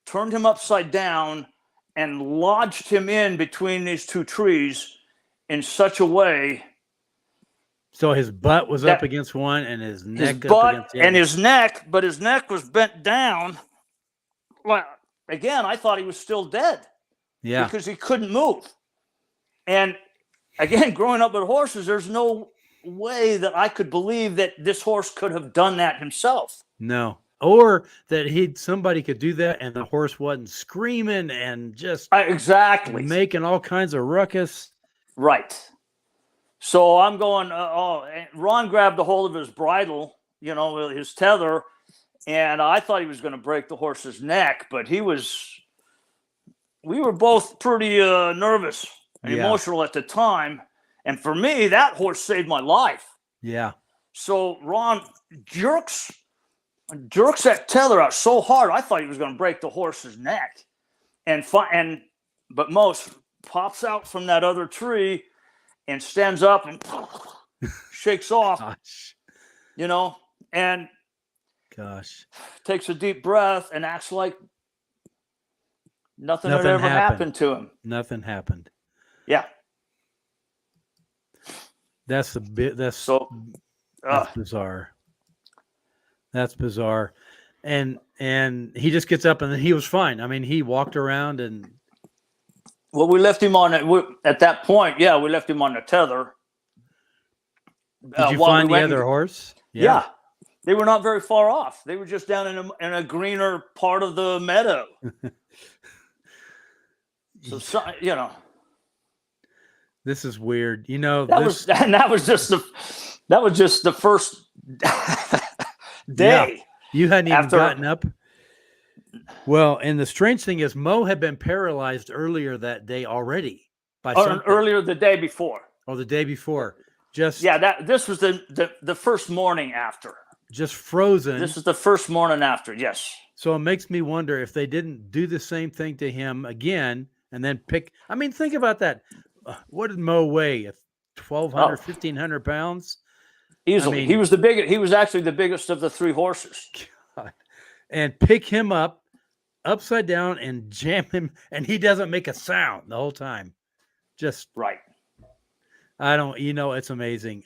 Speaker 2: turned him upside down, and lodged him in between these 2 trees in such a way.
Speaker 1: So his butt was up against one and his neck up against the other.
Speaker 2: But his neck was bent down. Well, again, I thought he was still dead.
Speaker 1: Yeah.
Speaker 2: Because he couldn't move. And again, growing up with horses, there's no way that I could believe that this horse could have done that himself.
Speaker 1: No. Or that somebody could do that and the horse wasn't screaming and just
Speaker 2: exactly
Speaker 1: making all kinds of ruckus.
Speaker 2: Right. So I'm going, Ron grabbed a hold of his bridle, his tether, and I thought he was going to break the horse's neck, but we were both pretty nervous and emotional at the time. And for me, that horse saved my life.
Speaker 1: Yeah. So
Speaker 2: Ron jerks that tether out so hard, I thought he was going to break the horse's neck. But Mo pops out from that other tree and stands up and shakes off.
Speaker 1: Gosh.
Speaker 2: and
Speaker 1: gosh,
Speaker 2: takes a deep breath and acts like nothing had ever happened to him.
Speaker 1: Nothing happened.
Speaker 2: Yeah.
Speaker 1: That's that's bizarre. That's bizarre. And he just gets up and then he was fine. I mean, he walked around and.
Speaker 2: Well, we left him on at that point. Yeah, we left him on the tether.
Speaker 1: Did you find the other horse?
Speaker 2: Yeah. They were not very far off. They were just down in a greener part of the meadow. So
Speaker 1: this is weird.
Speaker 2: That was just the first day.
Speaker 1: Yeah, you hadn't even gotten up. Well, and the strange thing is, Mo had been paralyzed earlier that day already by something.
Speaker 2: Earlier the day before.
Speaker 1: Oh, the day before.
Speaker 2: This was the first morning after.
Speaker 1: Just frozen.
Speaker 2: This is the first morning after. Yes.
Speaker 1: So it makes me wonder if they didn't do the same thing to him again and then pick. I mean, think about that. What did Mo weigh? 1,200, 1,500 pounds?
Speaker 2: Easily. He was he was actually the biggest of the three horses.
Speaker 1: God. And pick him up upside down and jam him, and he doesn't make a sound the whole time. Just
Speaker 2: right.
Speaker 1: It's amazing.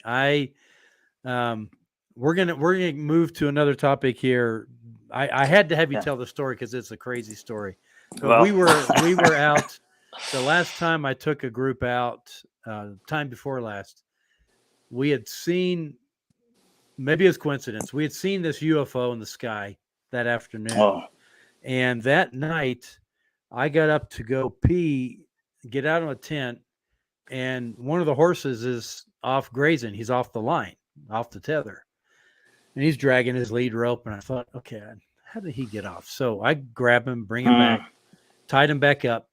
Speaker 1: We're gonna move to another topic here. I had to have you tell the story because it's a crazy story. But we were out the last time I took a group out, time before last. We had seen, maybe it's coincidence, we had seen this UFO in the sky that afternoon. Oh. And that night, I got up to go pee, get out of a tent, and one of the horses is off grazing. He's off the line, off the tether. And he's dragging his lead rope. And I thought, okay, how did he get off? So I grab him, bring him back, tied him back up.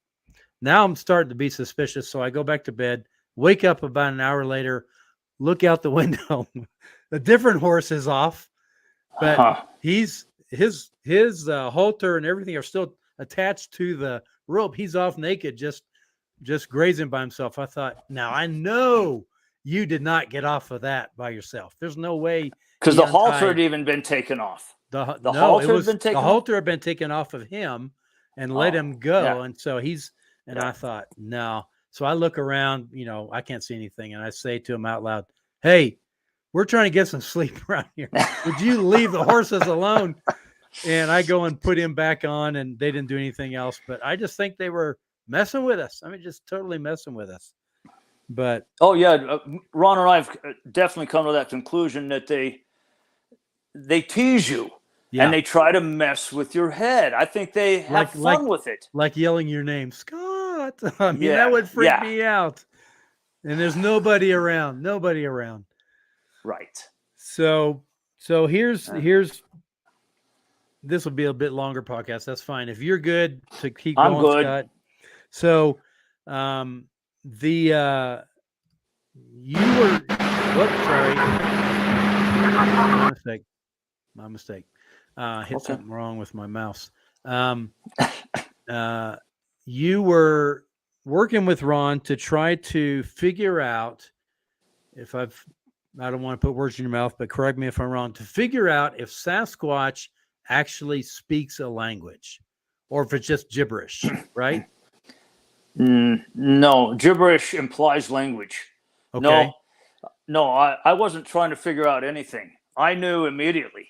Speaker 1: Now I'm starting to be suspicious. So I go back to bed, wake up about an hour later, look out the window. A different horse is off, but his halter and everything are still attached to the rope. He's off naked, just grazing by himself. I thought, now I know you did not get off of that by yourself. There's no way.
Speaker 2: Because the halter had even been taken off. The halter
Speaker 1: had been taken off of him and let him go. Yeah. And so I thought, no. So I look around, I can't see anything. And I say to him out loud, hey, we're trying to get some sleep around here. Would you leave the horses alone? And I go and put him back on, and they didn't do anything else. But I just think they were messing with us. I mean, just totally messing with us. But
Speaker 2: Ron and I have definitely come to that conclusion that they tease you and they try to mess with your head. I think they have fun with it.
Speaker 1: Like yelling your name, Scott. I mean, that would freak me out. And there's nobody around.
Speaker 2: Right.
Speaker 1: So here's this will be a bit longer podcast. That's fine. If you're good to keep going, I'm good. Scott. So you were sorry. My mistake. Hit something wrong with my mouse. You were working with Ron to try to figure out I don't want to put words in your mouth, but correct me if I'm wrong, to figure out if Sasquatch actually speaks a language or if it's just gibberish, right?
Speaker 2: No, gibberish implies language.
Speaker 1: Okay.
Speaker 2: No, I wasn't trying to figure out anything. I knew immediately.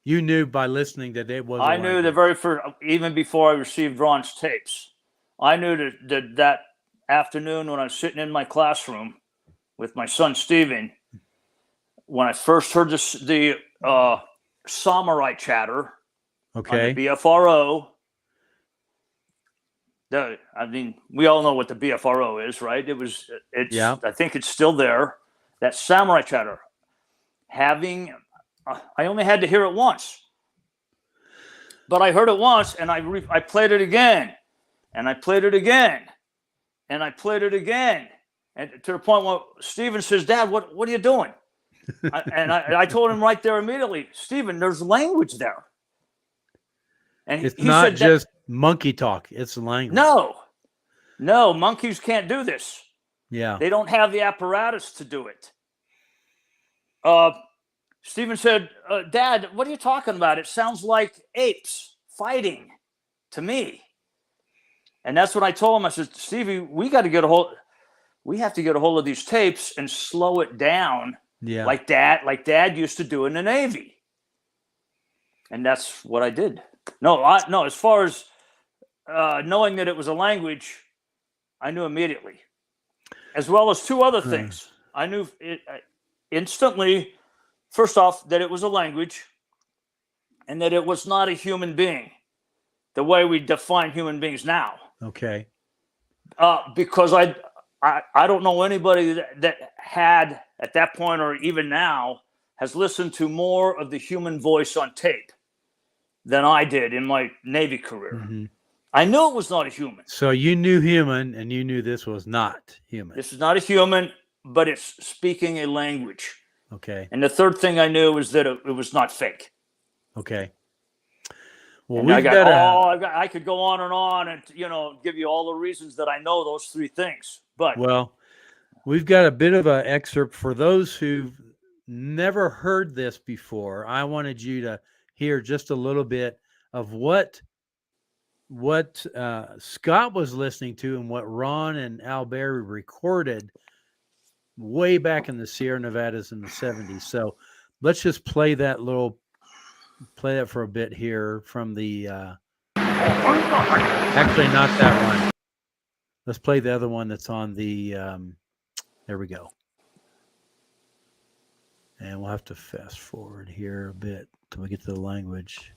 Speaker 1: You knew by listening that it was.
Speaker 2: I knew the very first, even before I received Ron's tapes. I knew that afternoon when I was sitting in my classroom with my son Steven, when I first heard the samurai chatter on the BFRO. We all know what the BFRO is, right? I think it's still there. That samurai chatter. I only had to hear it once, but I heard it once, and I played it again, and I played it again, and I played it again, and to the point where Steven says, "Dad, what are you doing?" I told him right there immediately, Steven, there's language there. And
Speaker 1: it's not just monkey talk; it's language.
Speaker 2: No, monkeys can't do this.
Speaker 1: Yeah,
Speaker 2: they don't have the apparatus to do it. Stephen said, Dad, what are you talking about? It sounds like apes fighting to me. And that's what I told him. I said, Stevie, we have to get a hold of these tapes and slow it down.
Speaker 1: Yeah.
Speaker 2: Like Dad used to do in the Navy. And that's what I did. No, as far as knowing that it was a language, I knew immediately. As well as two other things. I knew it instantly, first off, that it was a language and that it was not a human being the way we define human beings now.
Speaker 1: Okay.
Speaker 2: Because I don't know anybody that had at that point or even now has listened to more of the human voice on tape than I did in my Navy career. Mm-hmm. I knew it was not a human.
Speaker 1: So you knew human and you knew this was not human.
Speaker 2: This is not a human, but it's speaking a language.
Speaker 1: Okay.
Speaker 2: And the third thing I knew was that it was not fake.
Speaker 1: Okay. Well,
Speaker 2: I could go on and give you all the reasons that I know those three things. But
Speaker 1: we've got a bit of an excerpt for those who've never heard this before. I wanted you to hear just a little bit of what Scott was listening to and what Ron and Al Berry recorded way back in the Sierra Nevadas in the 70s. So let's just play that for a bit here from the actually not that one. Let's play the other one that's on the there we go. And we'll have to fast forward here a bit till we get to the language.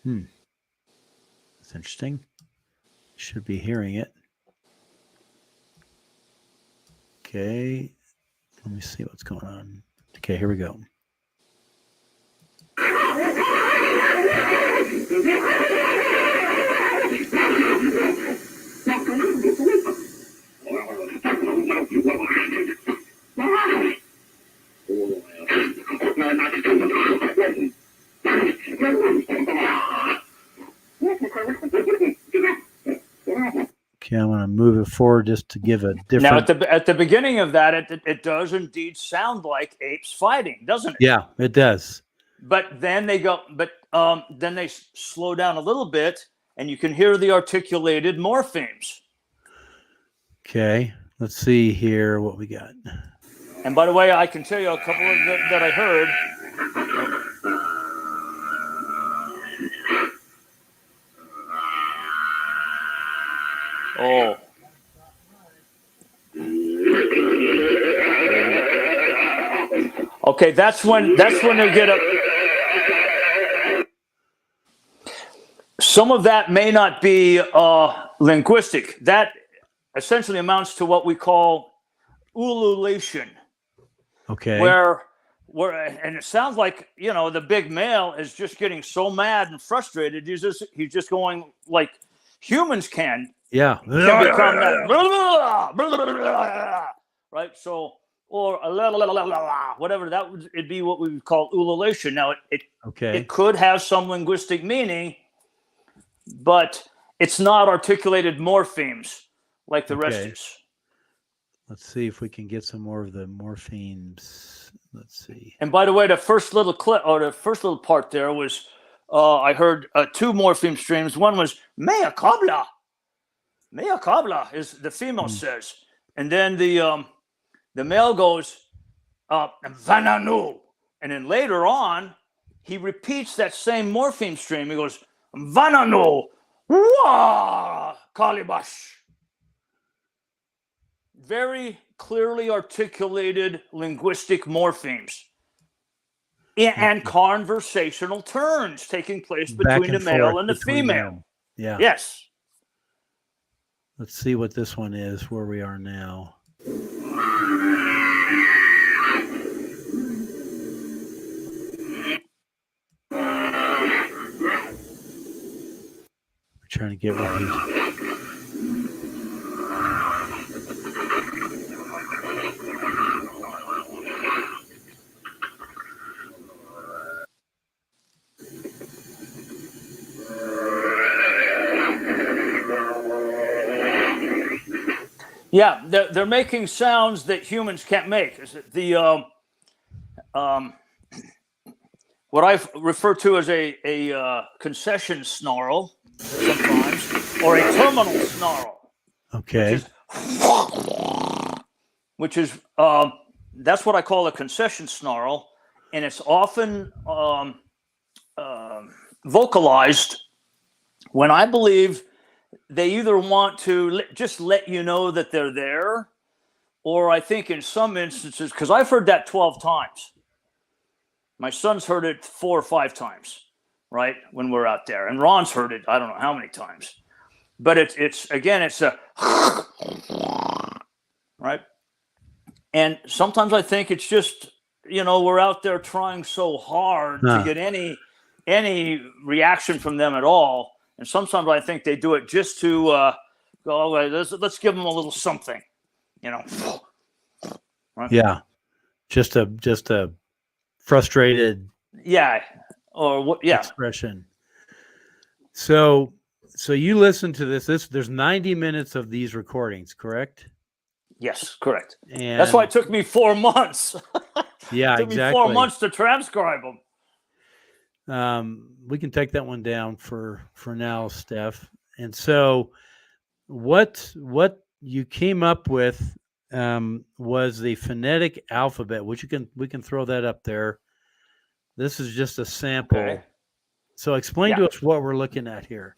Speaker 1: That's interesting. Should be hearing it. Okay. Let me see what's going on. Okay, here we go. Okay, I'm going to move it forward just to give a different.
Speaker 2: Now, at the beginning of that, it does indeed sound like apes fighting, doesn't it?
Speaker 1: Yeah, it does.
Speaker 2: But then they then they slow down a little bit, and you can hear the articulated morphemes.
Speaker 1: Okay, let's see here what we got.
Speaker 2: And by the way, I can tell you a couple of that I heard. Oh. Okay, that's when they get up. Some of that may not be linguistic. That essentially amounts to what we call ululation.
Speaker 1: Okay.
Speaker 2: Where and it sounds like the big male is just getting so mad and frustrated. He's just going like humans can.
Speaker 1: Yeah.
Speaker 2: Can become that. Right. So or whatever that would it'd be what we would call ululation. Now it could have some linguistic meaning, but it's not articulated morphemes like the rest is.
Speaker 1: Let's see if we can get some more of the morphemes. Let's see.
Speaker 2: And by the way, the first little clip or the first little part there was I heard two morpheme streams. One was mea cabla. Mea cabla is the female says, and then the male goes vananu, and then later on he repeats that same morpheme stream. He goes vananu wa kalibash. Very clearly articulated linguistic morphemes and conversational turns taking place between the male and the female.
Speaker 1: Yeah.
Speaker 2: Yes.
Speaker 1: Let's see what this one is, where we are now. We're trying to get what he's...
Speaker 2: Yeah, they're making sounds that humans can't make. The what I refer to as a concession snarl sometimes, or a terminal snarl,
Speaker 1: Okay.
Speaker 2: which is that's what I call a concession snarl, and it's often vocalized when I believe they either want to just let you know that they're there, or I think in some instances, because I've heard that 12 times. My son's heard it 4 or 5 times, right, when we're out there. And Ron's heard it, I don't know how many times. But it's a, right? And sometimes I think it's just, we're out there trying so hard to get any reaction from them at all. And sometimes I think they do it just to go, let's give them a little something, Right?
Speaker 1: Yeah. Just a frustrated expression. So you listen to this. There's 90 minutes of these recordings, correct?
Speaker 2: Yes, correct.
Speaker 1: And
Speaker 2: that's why it took me 4 months.
Speaker 1: Yeah,
Speaker 2: it took
Speaker 1: exactly.
Speaker 2: me 4 months to transcribe them.
Speaker 1: We can take that one down for now, Steph. And so what you came up with was the phonetic alphabet, which we can throw that up there. This is just a sample.
Speaker 2: Okay.
Speaker 1: So explain to us what we're looking at here.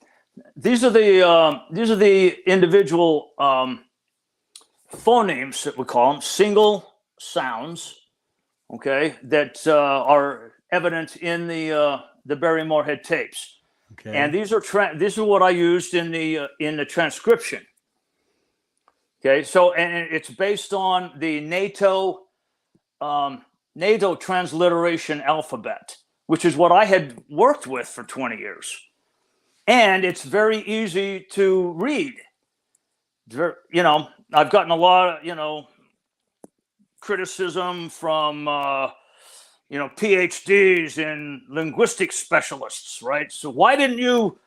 Speaker 2: These are the individual phonemes that we call them, single sounds, okay, that are evident in the Barry Moorhead tapes. Okay. And these are what I used in the transcription. Okay, so and it's based on the NATO transliteration alphabet, which is what I had worked with for 20 years. And it's very easy to read. I've gotten a lot of, criticism from, PhDs and linguistic specialists, right? So why didn't you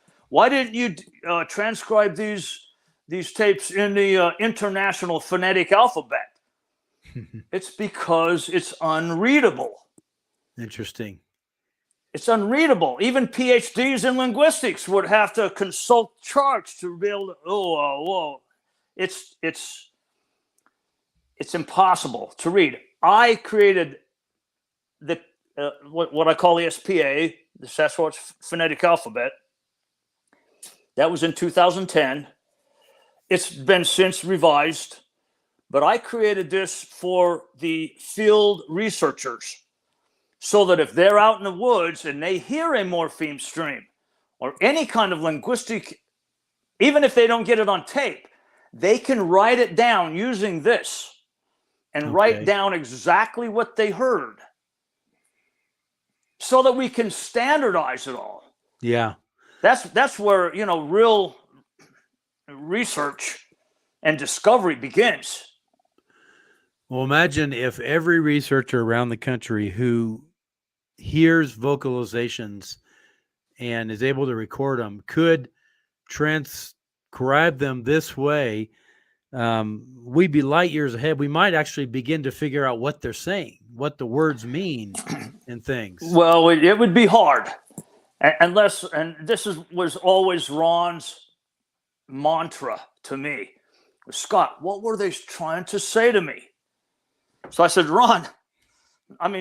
Speaker 2: transcribe these tapes in the International Phonetic Alphabet? It's because it's unreadable. Interesting. It's unreadable. Even PhDs in linguistics would have to consult charts to be able to. It's impossible to read. I created the what I call the SPA, the Sasquatch Phonetic Alphabet. That was in 2010. It's been since revised, but I created this for the field researchers, so that if they're out in the woods and they hear a morpheme stream or any kind of linguistic, even if they don't get it on tape, they can write it down using this and write down exactly what they heard, so that we can standardize it all. Yeah. That's where, real research and discovery begins. Well, imagine if every researcher around the country who hears vocalizations and is able to record them could transcribe them this way. We'd be light years ahead. We might actually begin to figure out what they're saying, what the words mean and things. Well, it would be hard unless, and this was always Ron's mantra to me. Scott, what were they trying to say to me? So I said, Ron,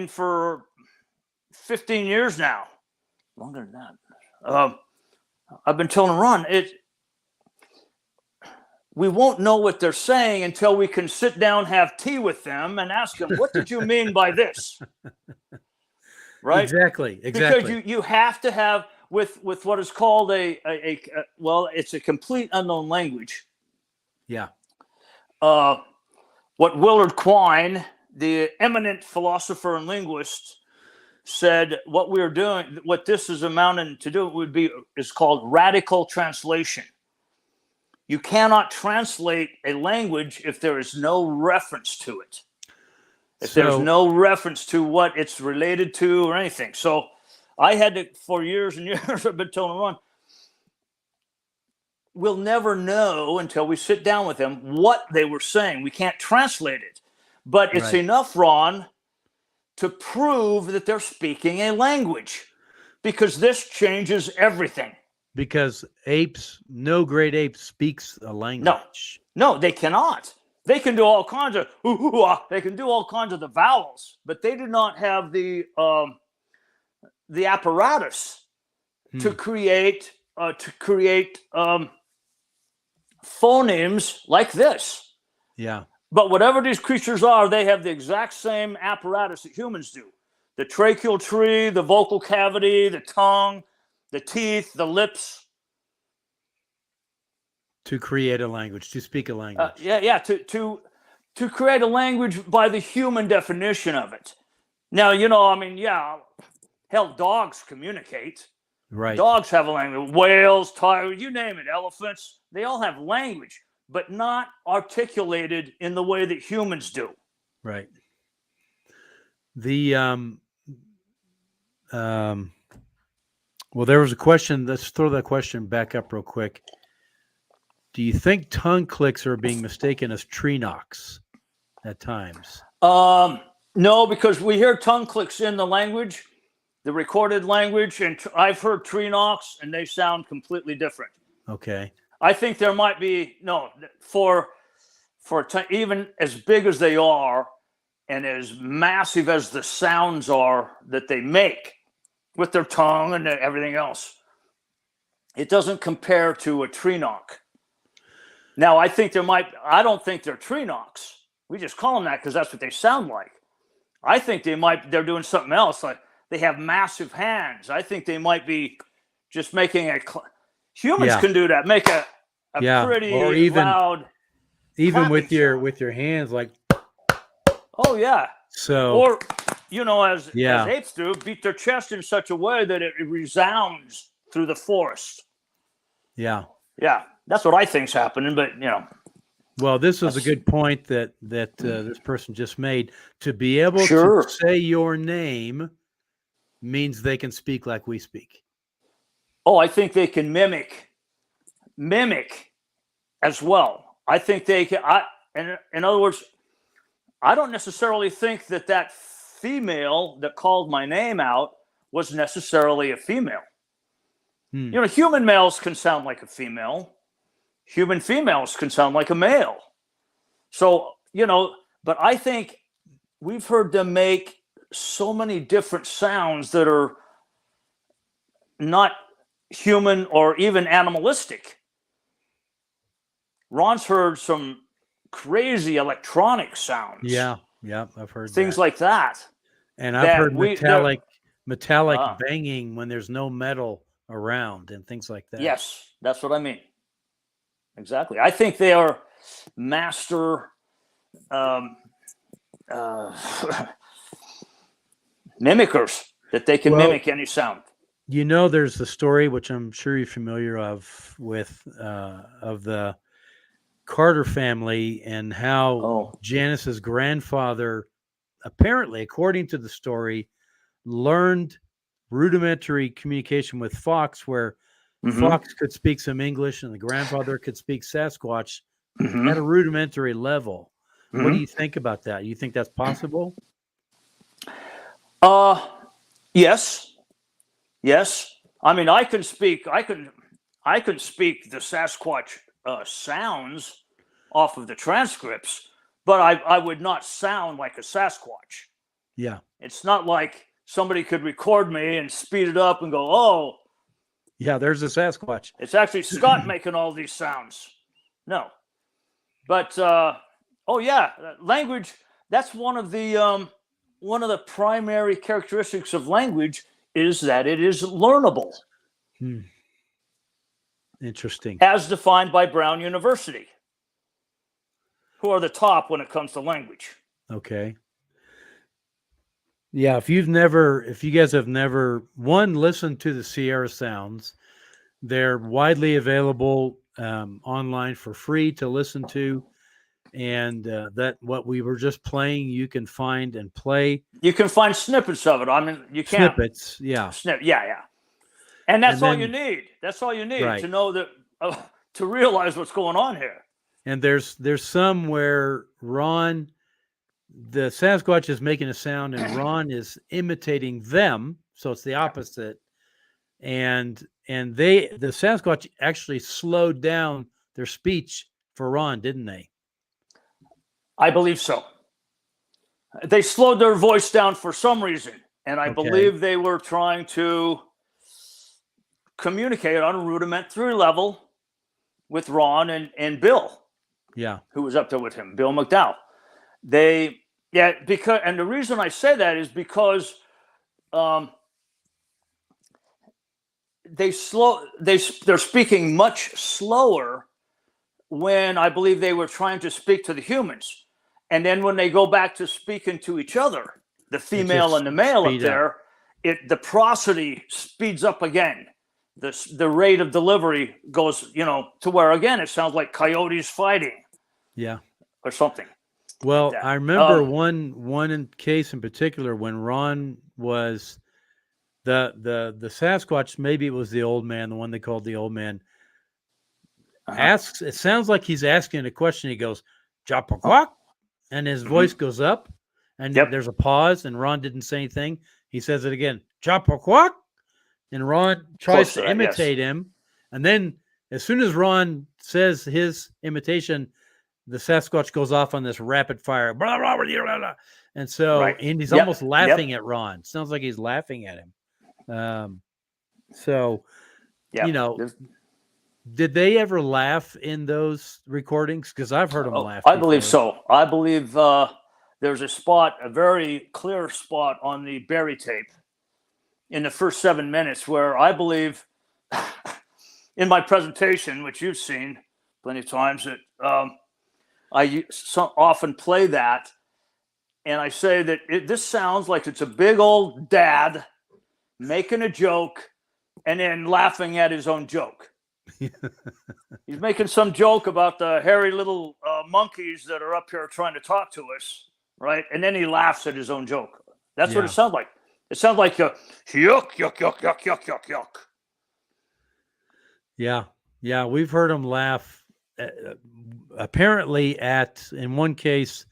Speaker 2: for 15 years now, longer than that, I've been telling Ron, we won't know what they're saying until we can sit down, have tea with them, and ask them, what did you mean by this? Right? Exactly. Because you have to have, with what is called it's a complete unknown language. Yeah. What Willard Quine, the eminent philosopher and linguist, said what we're doing, what this is amounting to do is called radical translation. You cannot translate a language if there is no reference to it. If there's no reference to what it's related to or anything. So I had to, for years and years, I've been telling Ron, we'll never know until we sit down with them what they were saying. We can't translate it. But it's enough, Ron, to prove that they're speaking a language, because this changes everything.
Speaker 1: Because no great ape speaks a language.
Speaker 2: No, they cannot. They can do all kinds of they can do all kinds of the vowels, but they do not have the apparatus to create phonemes like this.
Speaker 1: Yeah.
Speaker 2: But whatever these creatures are, they have the exact same apparatus that humans do. The tracheal tree, the vocal cavity, the tongue, the teeth, the lips.
Speaker 1: To create a language, to speak a language.
Speaker 2: To create a language by the human definition of it. Now, hell, dogs communicate.
Speaker 1: Right.
Speaker 2: Dogs have a language. Whales, tigers, you name it, elephants, they all have language, but not articulated in the way that humans do.
Speaker 1: Right. The well, there was a question. Let's throw that question back up real quick. Do you think tongue clicks are being mistaken as tree knocks at times?
Speaker 2: No, because we hear tongue clicks in the language, the recorded language, and I've heard tree knocks, and they sound completely different.
Speaker 1: Okay.
Speaker 2: I think there might be for even as big as they are, and as massive as the sounds are that they make with their tongue and everything else, it doesn't compare to a tree knock. Now, I don't think they're tree knocks. We just call them that because that's what they sound like. I think they're doing something else. Like they have massive hands. I think they might be just making humans can do that. Make a pretty
Speaker 1: or even,
Speaker 2: loud.
Speaker 1: Even with your hands, like.
Speaker 2: Oh yeah.
Speaker 1: So.
Speaker 2: Or, as apes do, beat their chest in such a way that it resounds through the forest.
Speaker 1: Yeah.
Speaker 2: Yeah. That's what I think's happening, but
Speaker 1: Well, this was a good point that this person just made. To be able to say your name means they can speak like we speak.
Speaker 2: Oh, I think they can mimic as well. I think they can. In other words, I don't necessarily think that female that called my name out was necessarily a female. Human males can sound like a female. Human females can sound like a male. So, but I think we've heard them make so many different sounds that are not human or even animalistic. Ron's heard some crazy electronic sounds.
Speaker 1: Yeah, I've heard
Speaker 2: things like that.
Speaker 1: And I've heard metallic banging when there's no metal around and things like that.
Speaker 2: Yes, that's what I mean. Exactly. I think they are master mimickers, that they can mimic any sound.
Speaker 1: There's the story, which I'm sure you're familiar with of the Carter family and how Janice's grandfather, apparently, according to the story, learned rudimentary communication with Fox, where Fox could speak some English and the grandfather could speak Sasquatch at a rudimentary level. What do you think about that? You think that's possible?
Speaker 2: Yes. I mean, I can speak the Sasquatch sounds off of the transcripts, but I would not sound like a Sasquatch.
Speaker 1: Yeah.
Speaker 2: It's not like somebody could record me and speed it up and go, oh,
Speaker 1: yeah, there's a Sasquatch.
Speaker 2: It's actually Scott making all these sounds. No. But, language, that's one of the primary characteristics of language is that it is learnable.
Speaker 1: Interesting.
Speaker 2: As defined by Brown University, who are the top when it comes to language.
Speaker 1: Okay. Yeah, if you guys have never listened to the Sierra Sounds, they're widely available online for free to listen to, and that what we were just playing, you can find and play.
Speaker 2: You can find snippets of it. I mean, you can't
Speaker 1: snippets, yeah,
Speaker 2: yeah, and that's all you need. That's all you need to know that to realize what's going on here.
Speaker 1: And there's some where Ron, the Sasquatch is making a sound and Ron is imitating them, so it's the opposite. And the Sasquatch actually slowed down their speech for Ron, didn't they?
Speaker 2: I believe so. They slowed their voice down for some reason, and I believe they were trying to communicate on a rudimentary level with Ron and Bill.
Speaker 1: Yeah, who
Speaker 2: was up there with him, Bill McDowell. Because, and the reason I say that is because they're speaking much slower when I believe they were trying to speak to the humans, and then when they go back to speaking to each other, the female and the male up there, the prosody speeds up again. The rate of delivery goes, to where again it sounds like coyotes fighting.
Speaker 1: Yeah,
Speaker 2: or something.
Speaker 1: Well, I remember one case in particular when Ron was the Sasquatch. Maybe it was the old man, the one they called the old man. Asks. It sounds like he's asking a question. He goes, "Japaquak," and his voice goes up, and there's a pause, and Ron didn't say anything. He says it again, "Japaquak," and Ron tries to imitate him, and then as soon as Ron says his imitation, the Sasquatch goes off on this rapid fire, blah, blah, blah, blah, blah. And so, and he's almost laughing at Ron. Sounds like he's laughing at him. Did they ever laugh in those recordings? Because I've heard them laugh.
Speaker 2: I believe so. I believe there's a very clear spot on the Berry tape in the first 7 minutes where I believe in my presentation, which you've seen plenty of times, that I often play that, and I say that this sounds like it's a big old dad making a joke and then laughing at his own joke. He's making some joke about the hairy little monkeys that are up here trying to talk to us, right? And then he laughs at his own joke. That's what it sounds like. It sounds like yuck, yuck, yuck, yuck, yuck, yuck, yuck.
Speaker 1: Yeah, we've heard him laugh. Apparently in one case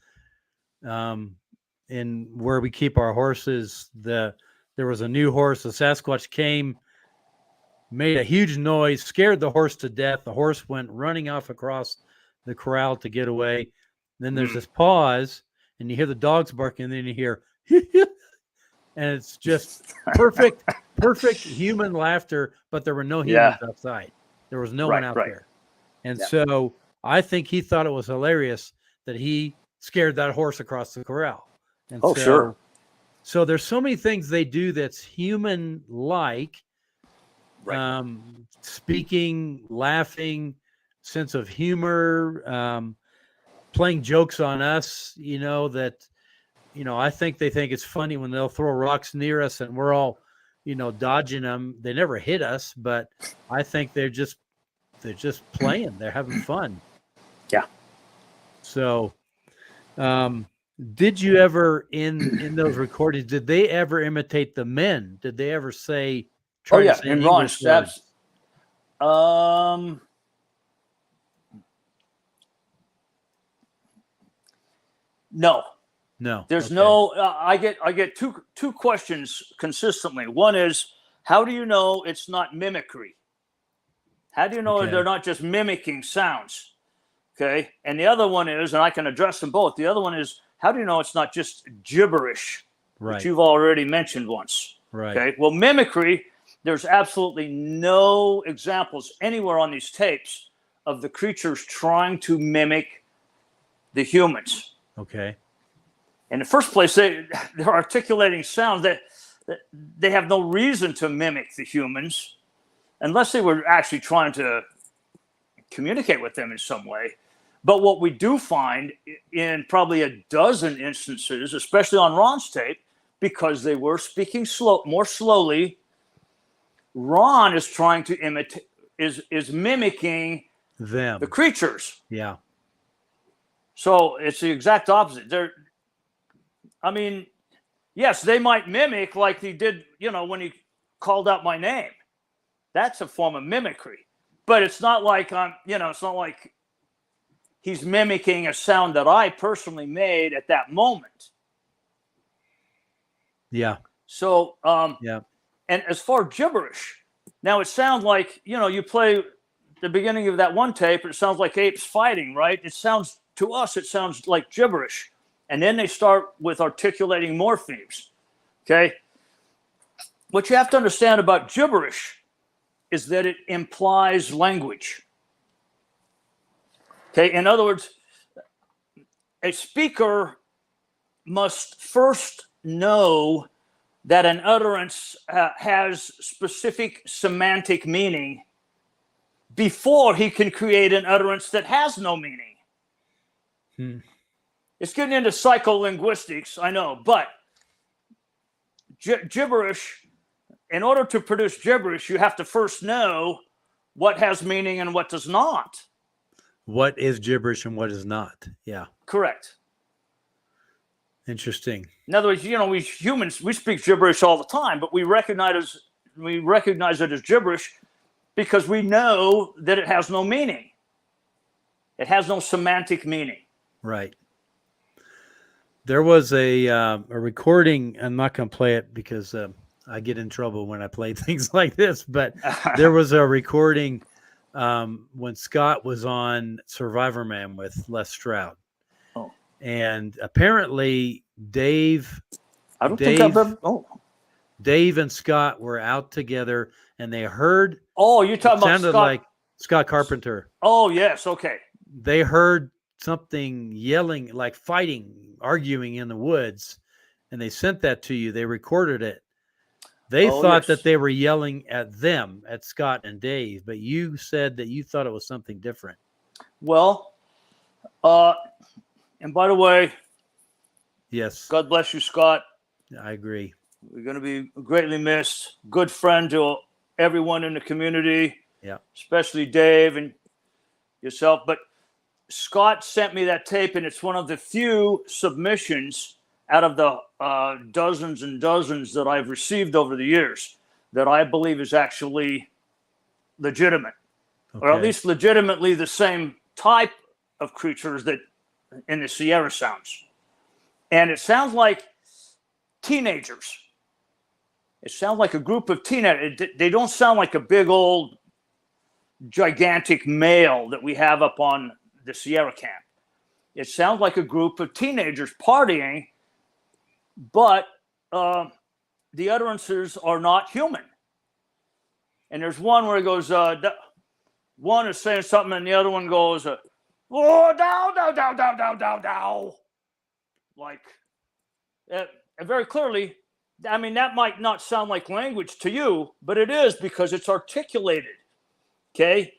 Speaker 1: in where we keep our horses, there was a new horse. The Sasquatch came, made a huge noise, scared the horse to death. The horse went running off across the corral to get away. Then there's this pause, and you hear the dogs barking, and then you hear and it's just perfect human laughter, but there were no humans outside. There was no one out there. And so I think he thought it was hilarious that he scared that horse across the corral. And so there's so many things they do that's human-like, speaking, laughing, sense of humor, playing jokes on us, I think they think it's funny when they'll throw rocks near us and we're all, dodging them. They never hit us, but I think they're just playing. They're having fun.
Speaker 2: Yeah.
Speaker 1: So, did you ever in those recordings? Did they ever imitate the men? Did they ever say?
Speaker 2: In Ron steps. No. There's no. I get two questions consistently. One is, how do you know it's not mimicry? How do you know they're not just mimicking sounds? Okay. And the other one is, and I can address them both. The other one is, how do you know it's not just gibberish? Right. Which you've already mentioned once.
Speaker 1: Right.
Speaker 2: Okay. Well, mimicry, there's absolutely no examples anywhere on these tapes of the creatures trying to mimic the humans.
Speaker 1: Okay.
Speaker 2: In the first place, they're articulating sounds that they have no reason to mimic the humans unless they were actually trying to communicate with them in some way. But what we do find in probably a dozen instances, especially on Ron's tape, because they were speaking more slowly, Ron is trying to imitate, is mimicking
Speaker 1: them,
Speaker 2: the creatures.
Speaker 1: Yeah.
Speaker 2: So it's the exact opposite. Yes, they might mimic like he did, when he called out my name. That's a form of mimicry. but it's not like it's not like he's mimicking a sound that I personally made at that moment.
Speaker 1: Yeah.
Speaker 2: So,
Speaker 1: Yeah.
Speaker 2: and as far as gibberish, now it sounds like, you play the beginning of that one tape, it sounds like apes fighting, right? It sounds, to us, it sounds like gibberish. And then they start with articulating morphemes, okay? What you have to understand about gibberish is that it implies language. Okay, in other words, a speaker must first know that an utterance has specific semantic meaning before he can create an utterance that has no meaning. It's getting into psycholinguistics, I know, but gibberish, in order to produce gibberish, you have to first know what has meaning and what does not.
Speaker 1: What is gibberish and what is not? Yeah.
Speaker 2: Correct.
Speaker 1: Interesting.
Speaker 2: In other words, we humans, we speak gibberish all the time, but we recognize it as gibberish because we know that it has no meaning. It has no semantic meaning.
Speaker 1: Right. There was a recording. I'm not going to play it because I get in trouble when I play things like this. But there was a recording when Scott was on Survivor Man with Les Stroud.
Speaker 2: Oh.
Speaker 1: And apparently Dave
Speaker 2: think I've ever. Oh.
Speaker 1: Dave and Scott were out together, and they heard.
Speaker 2: Oh, you're talking about
Speaker 1: sounded
Speaker 2: Scott.
Speaker 1: Like Scott Carpenter.
Speaker 2: Oh, yes. Okay.
Speaker 1: They heard something yelling, like fighting, arguing in the woods, and they sent that to you. They recorded it. They thought that they were yelling at them, at Scott and Dave, but you said that you thought it was something different.
Speaker 2: Well, and by the way,
Speaker 1: yes,
Speaker 2: God bless you, Scott.
Speaker 1: I agree.
Speaker 2: We're going to be greatly missed. Good friend to everyone in the community.
Speaker 1: Yeah,
Speaker 2: especially Dave and yourself. But Scott sent me that tape, and it's one of the few submissions out of the dozens and dozens that I've received over the years that I believe is actually legitimate, or at least legitimately the same type of creatures that in the Sierra sounds. And it sounds like teenagers. It sounds like a group of teenagers. They don't sound like a big old gigantic male that we have up on the Sierra camp. It sounds like a group of teenagers partying, but the utterances are not human. And there's one where it goes, one is saying something and the other one goes, oh, dow, dow, dow, dow, dow, dow, dow. Like, very clearly, I mean, that might not sound like language to you, but it is because it's articulated. Okay?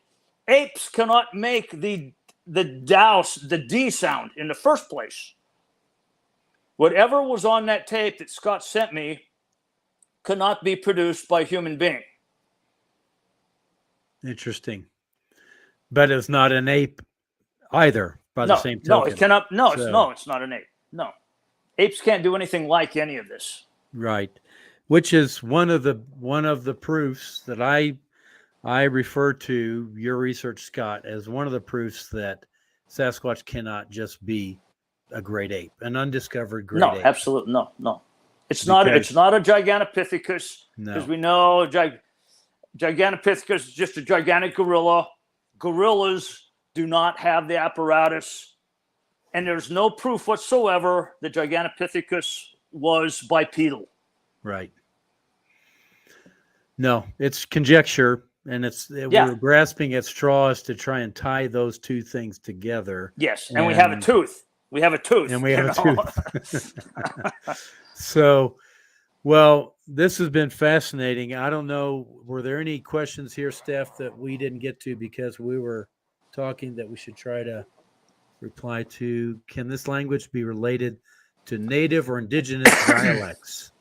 Speaker 2: Apes cannot make the D sound in the first place. Whatever was on that tape that Scott sent me cannot be produced by a human being.
Speaker 1: Interesting. But it's not an ape either, by the same token.
Speaker 2: No, it cannot. It's not an ape. No. Apes can't do anything like any of this.
Speaker 1: Right. Which is one of the proofs that I refer to your research, Scott, as one of the proofs that Sasquatch cannot just be a great ape, an undiscovered great ape.
Speaker 2: No, absolutely no. It's not a Gigantopithecus, because we know Gigantopithecus is just a gigantic gorilla. Gorillas do not have the apparatus, and there's no proof whatsoever that Gigantopithecus was bipedal.
Speaker 1: Right. No, it's conjecture, and we're grasping at straws to try and tie those two things together.
Speaker 2: Yes, and we have a tooth. We have a tooth.
Speaker 1: And we have a tooth. So, well, this has been fascinating. I don't know, were there any questions here, Steph, that we didn't get to because we were talking that we should try to reply to? Can this language be related to native or indigenous dialects?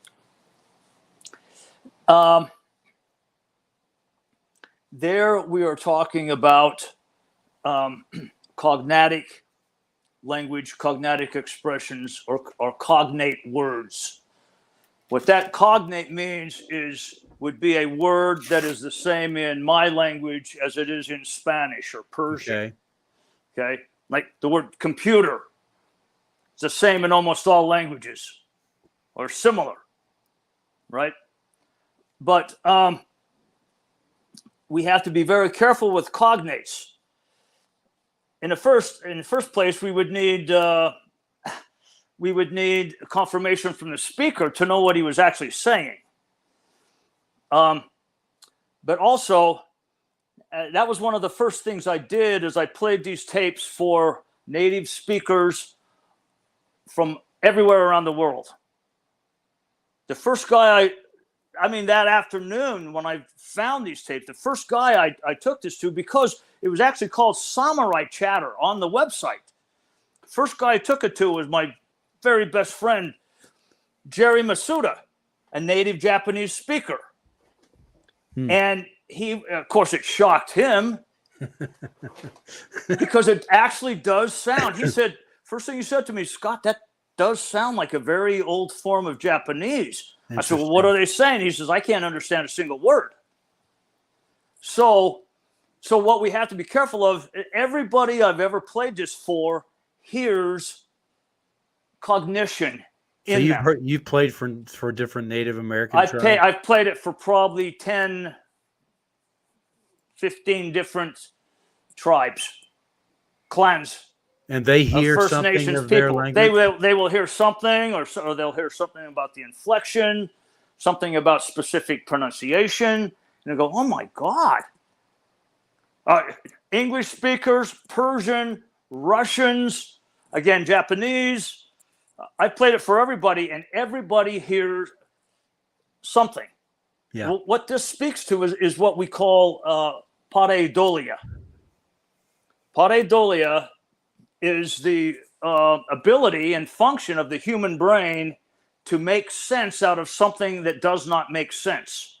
Speaker 2: There we are talking about cognatic language, cognatic expressions, or cognate words. What that cognate means would be a word that is the same in my language as it is in Spanish or Persian. Okay. Like the word computer. It's the same in almost all languages or similar, right? But we have to be very careful with cognates. In the first place, we would need confirmation from the speaker to know what he was actually saying. But also, that was one of the first things I did is I played these tapes for native speakers from everywhere around the world. The first guy that afternoon when I found these tapes, the first guy I took this to, because it was actually called Samurai Chatter on the website. The first guy I took it to was my very best friend, Jerry Masuda, a native Japanese speaker. And he, of course, it shocked him because it actually does sound. He said, first thing he said to me, Scott, that does sound like a very old form of Japanese. I said, well, what are they saying? He says, I can't understand a single word. So what we have to be careful of, everybody I've ever played this for hears cognition in them.
Speaker 1: You've played for different Native American tribes?
Speaker 2: I've played it for probably 10, 15 different tribes, clans.
Speaker 1: And they hear
Speaker 2: First
Speaker 1: something
Speaker 2: Nations
Speaker 1: of their
Speaker 2: people.
Speaker 1: language?
Speaker 2: They will hear something, or they'll hear something about the inflection, something about specific pronunciation, and they go, "Oh my God!" English speakers, Persian, Russians, again Japanese. I played it for everybody, and everybody hears something.
Speaker 1: Yeah.
Speaker 2: Well, what this speaks to is what we call pareidolia. Pareidolia is the ability and function of the human brain to make sense out of something that does not make sense.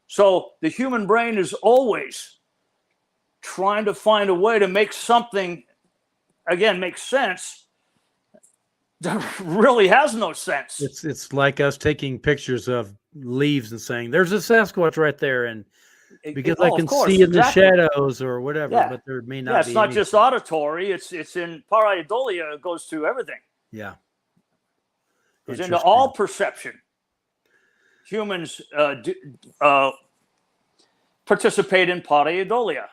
Speaker 2: So the human brain is always trying to find a way to make something, again, make sense that really has no sense.
Speaker 1: It's like us taking pictures of leaves and saying, there's a Sasquatch right there, and because I can see in the shadows or whatever, but there may not be.
Speaker 2: It's not just auditory. It's in pareidolia. It goes to everything.
Speaker 1: Yeah.
Speaker 2: It goes into all perception. Humans participate in pareidolia.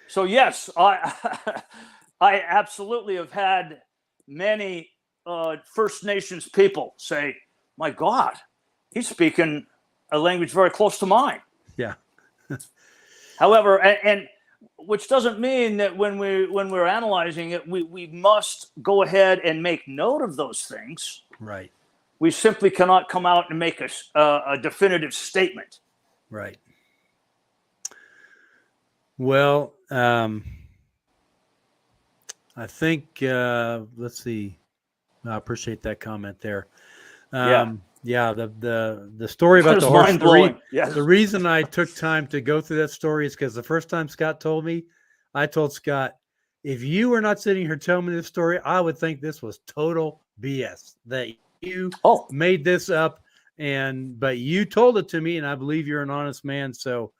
Speaker 2: So yes, I absolutely have had many First Nations people say, "My God, he's speaking a language very close to mine."
Speaker 1: Yeah.
Speaker 2: However, and which doesn't mean that when we're analyzing it, we must go ahead and make note of those things.
Speaker 1: Right.
Speaker 2: We simply cannot come out and make a definitive statement.
Speaker 1: Right. Well, I think let's see. I appreciate that comment there. Yeah, the story about the horse. The reason I took time to go through that story is because the first time Scott told me, I told Scott, if you were not sitting here telling me this story, I would think this was total BS. That you made this up, but you told it to me, and I believe you're an honest man. So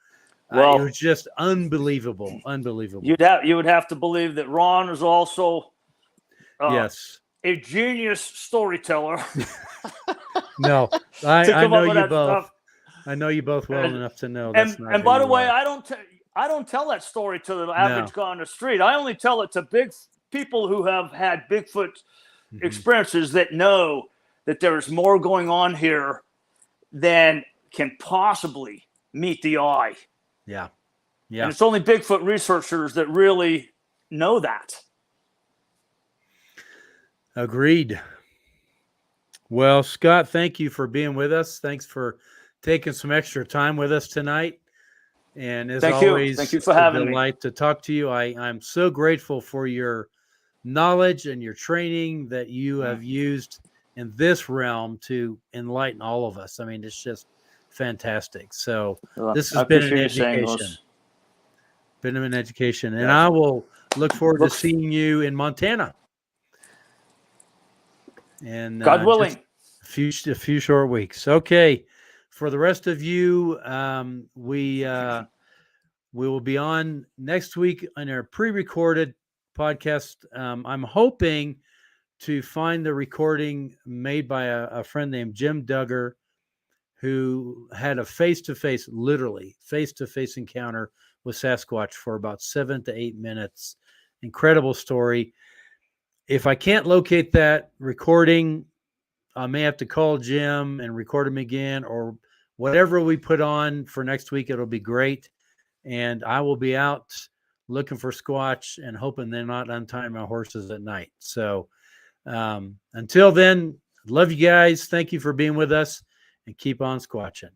Speaker 1: it was just unbelievable, unbelievable.
Speaker 2: You would have to believe that Ron is also
Speaker 1: yes,
Speaker 2: a genius storyteller.
Speaker 1: No, I know you both. I know you both well enough to know that's not.
Speaker 2: And by the way, I don't tell that story to the average guy on the street. I only tell it to big people who have had Bigfoot experiences that know that there is more going on here than can possibly meet the eye.
Speaker 1: Yeah. Yeah.
Speaker 2: And it's only Bigfoot researchers that really know that.
Speaker 1: Agreed. Well, Scott, thank you for being with us. Thanks for taking some extra time with us tonight. And as always,
Speaker 2: thank you for having me.
Speaker 1: It's a delight to talk to you. I'm so grateful for your knowledge and your training that you have used in this realm to enlighten all of us. I mean, it's just fantastic. So this has been an education. Been an education. And I will look forward to seeing you in Montana. And
Speaker 2: God willing.
Speaker 1: just a few short weeks. Okay. For the rest of you, we will be on next week on our pre-recorded podcast. I'm hoping to find the recording made by a friend named Jim Duggar, who had a face-to-face, literally face-to-face encounter with Sasquatch for about 7 to 8 minutes. Incredible story. If I can't locate that recording, I may have to call Jim and record him again, or whatever we put on for next week. It'll be great. And I will be out looking for Squatch and hoping they're not untying my horses at night. So until then, love you guys. Thank you for being with us, and keep on squatching.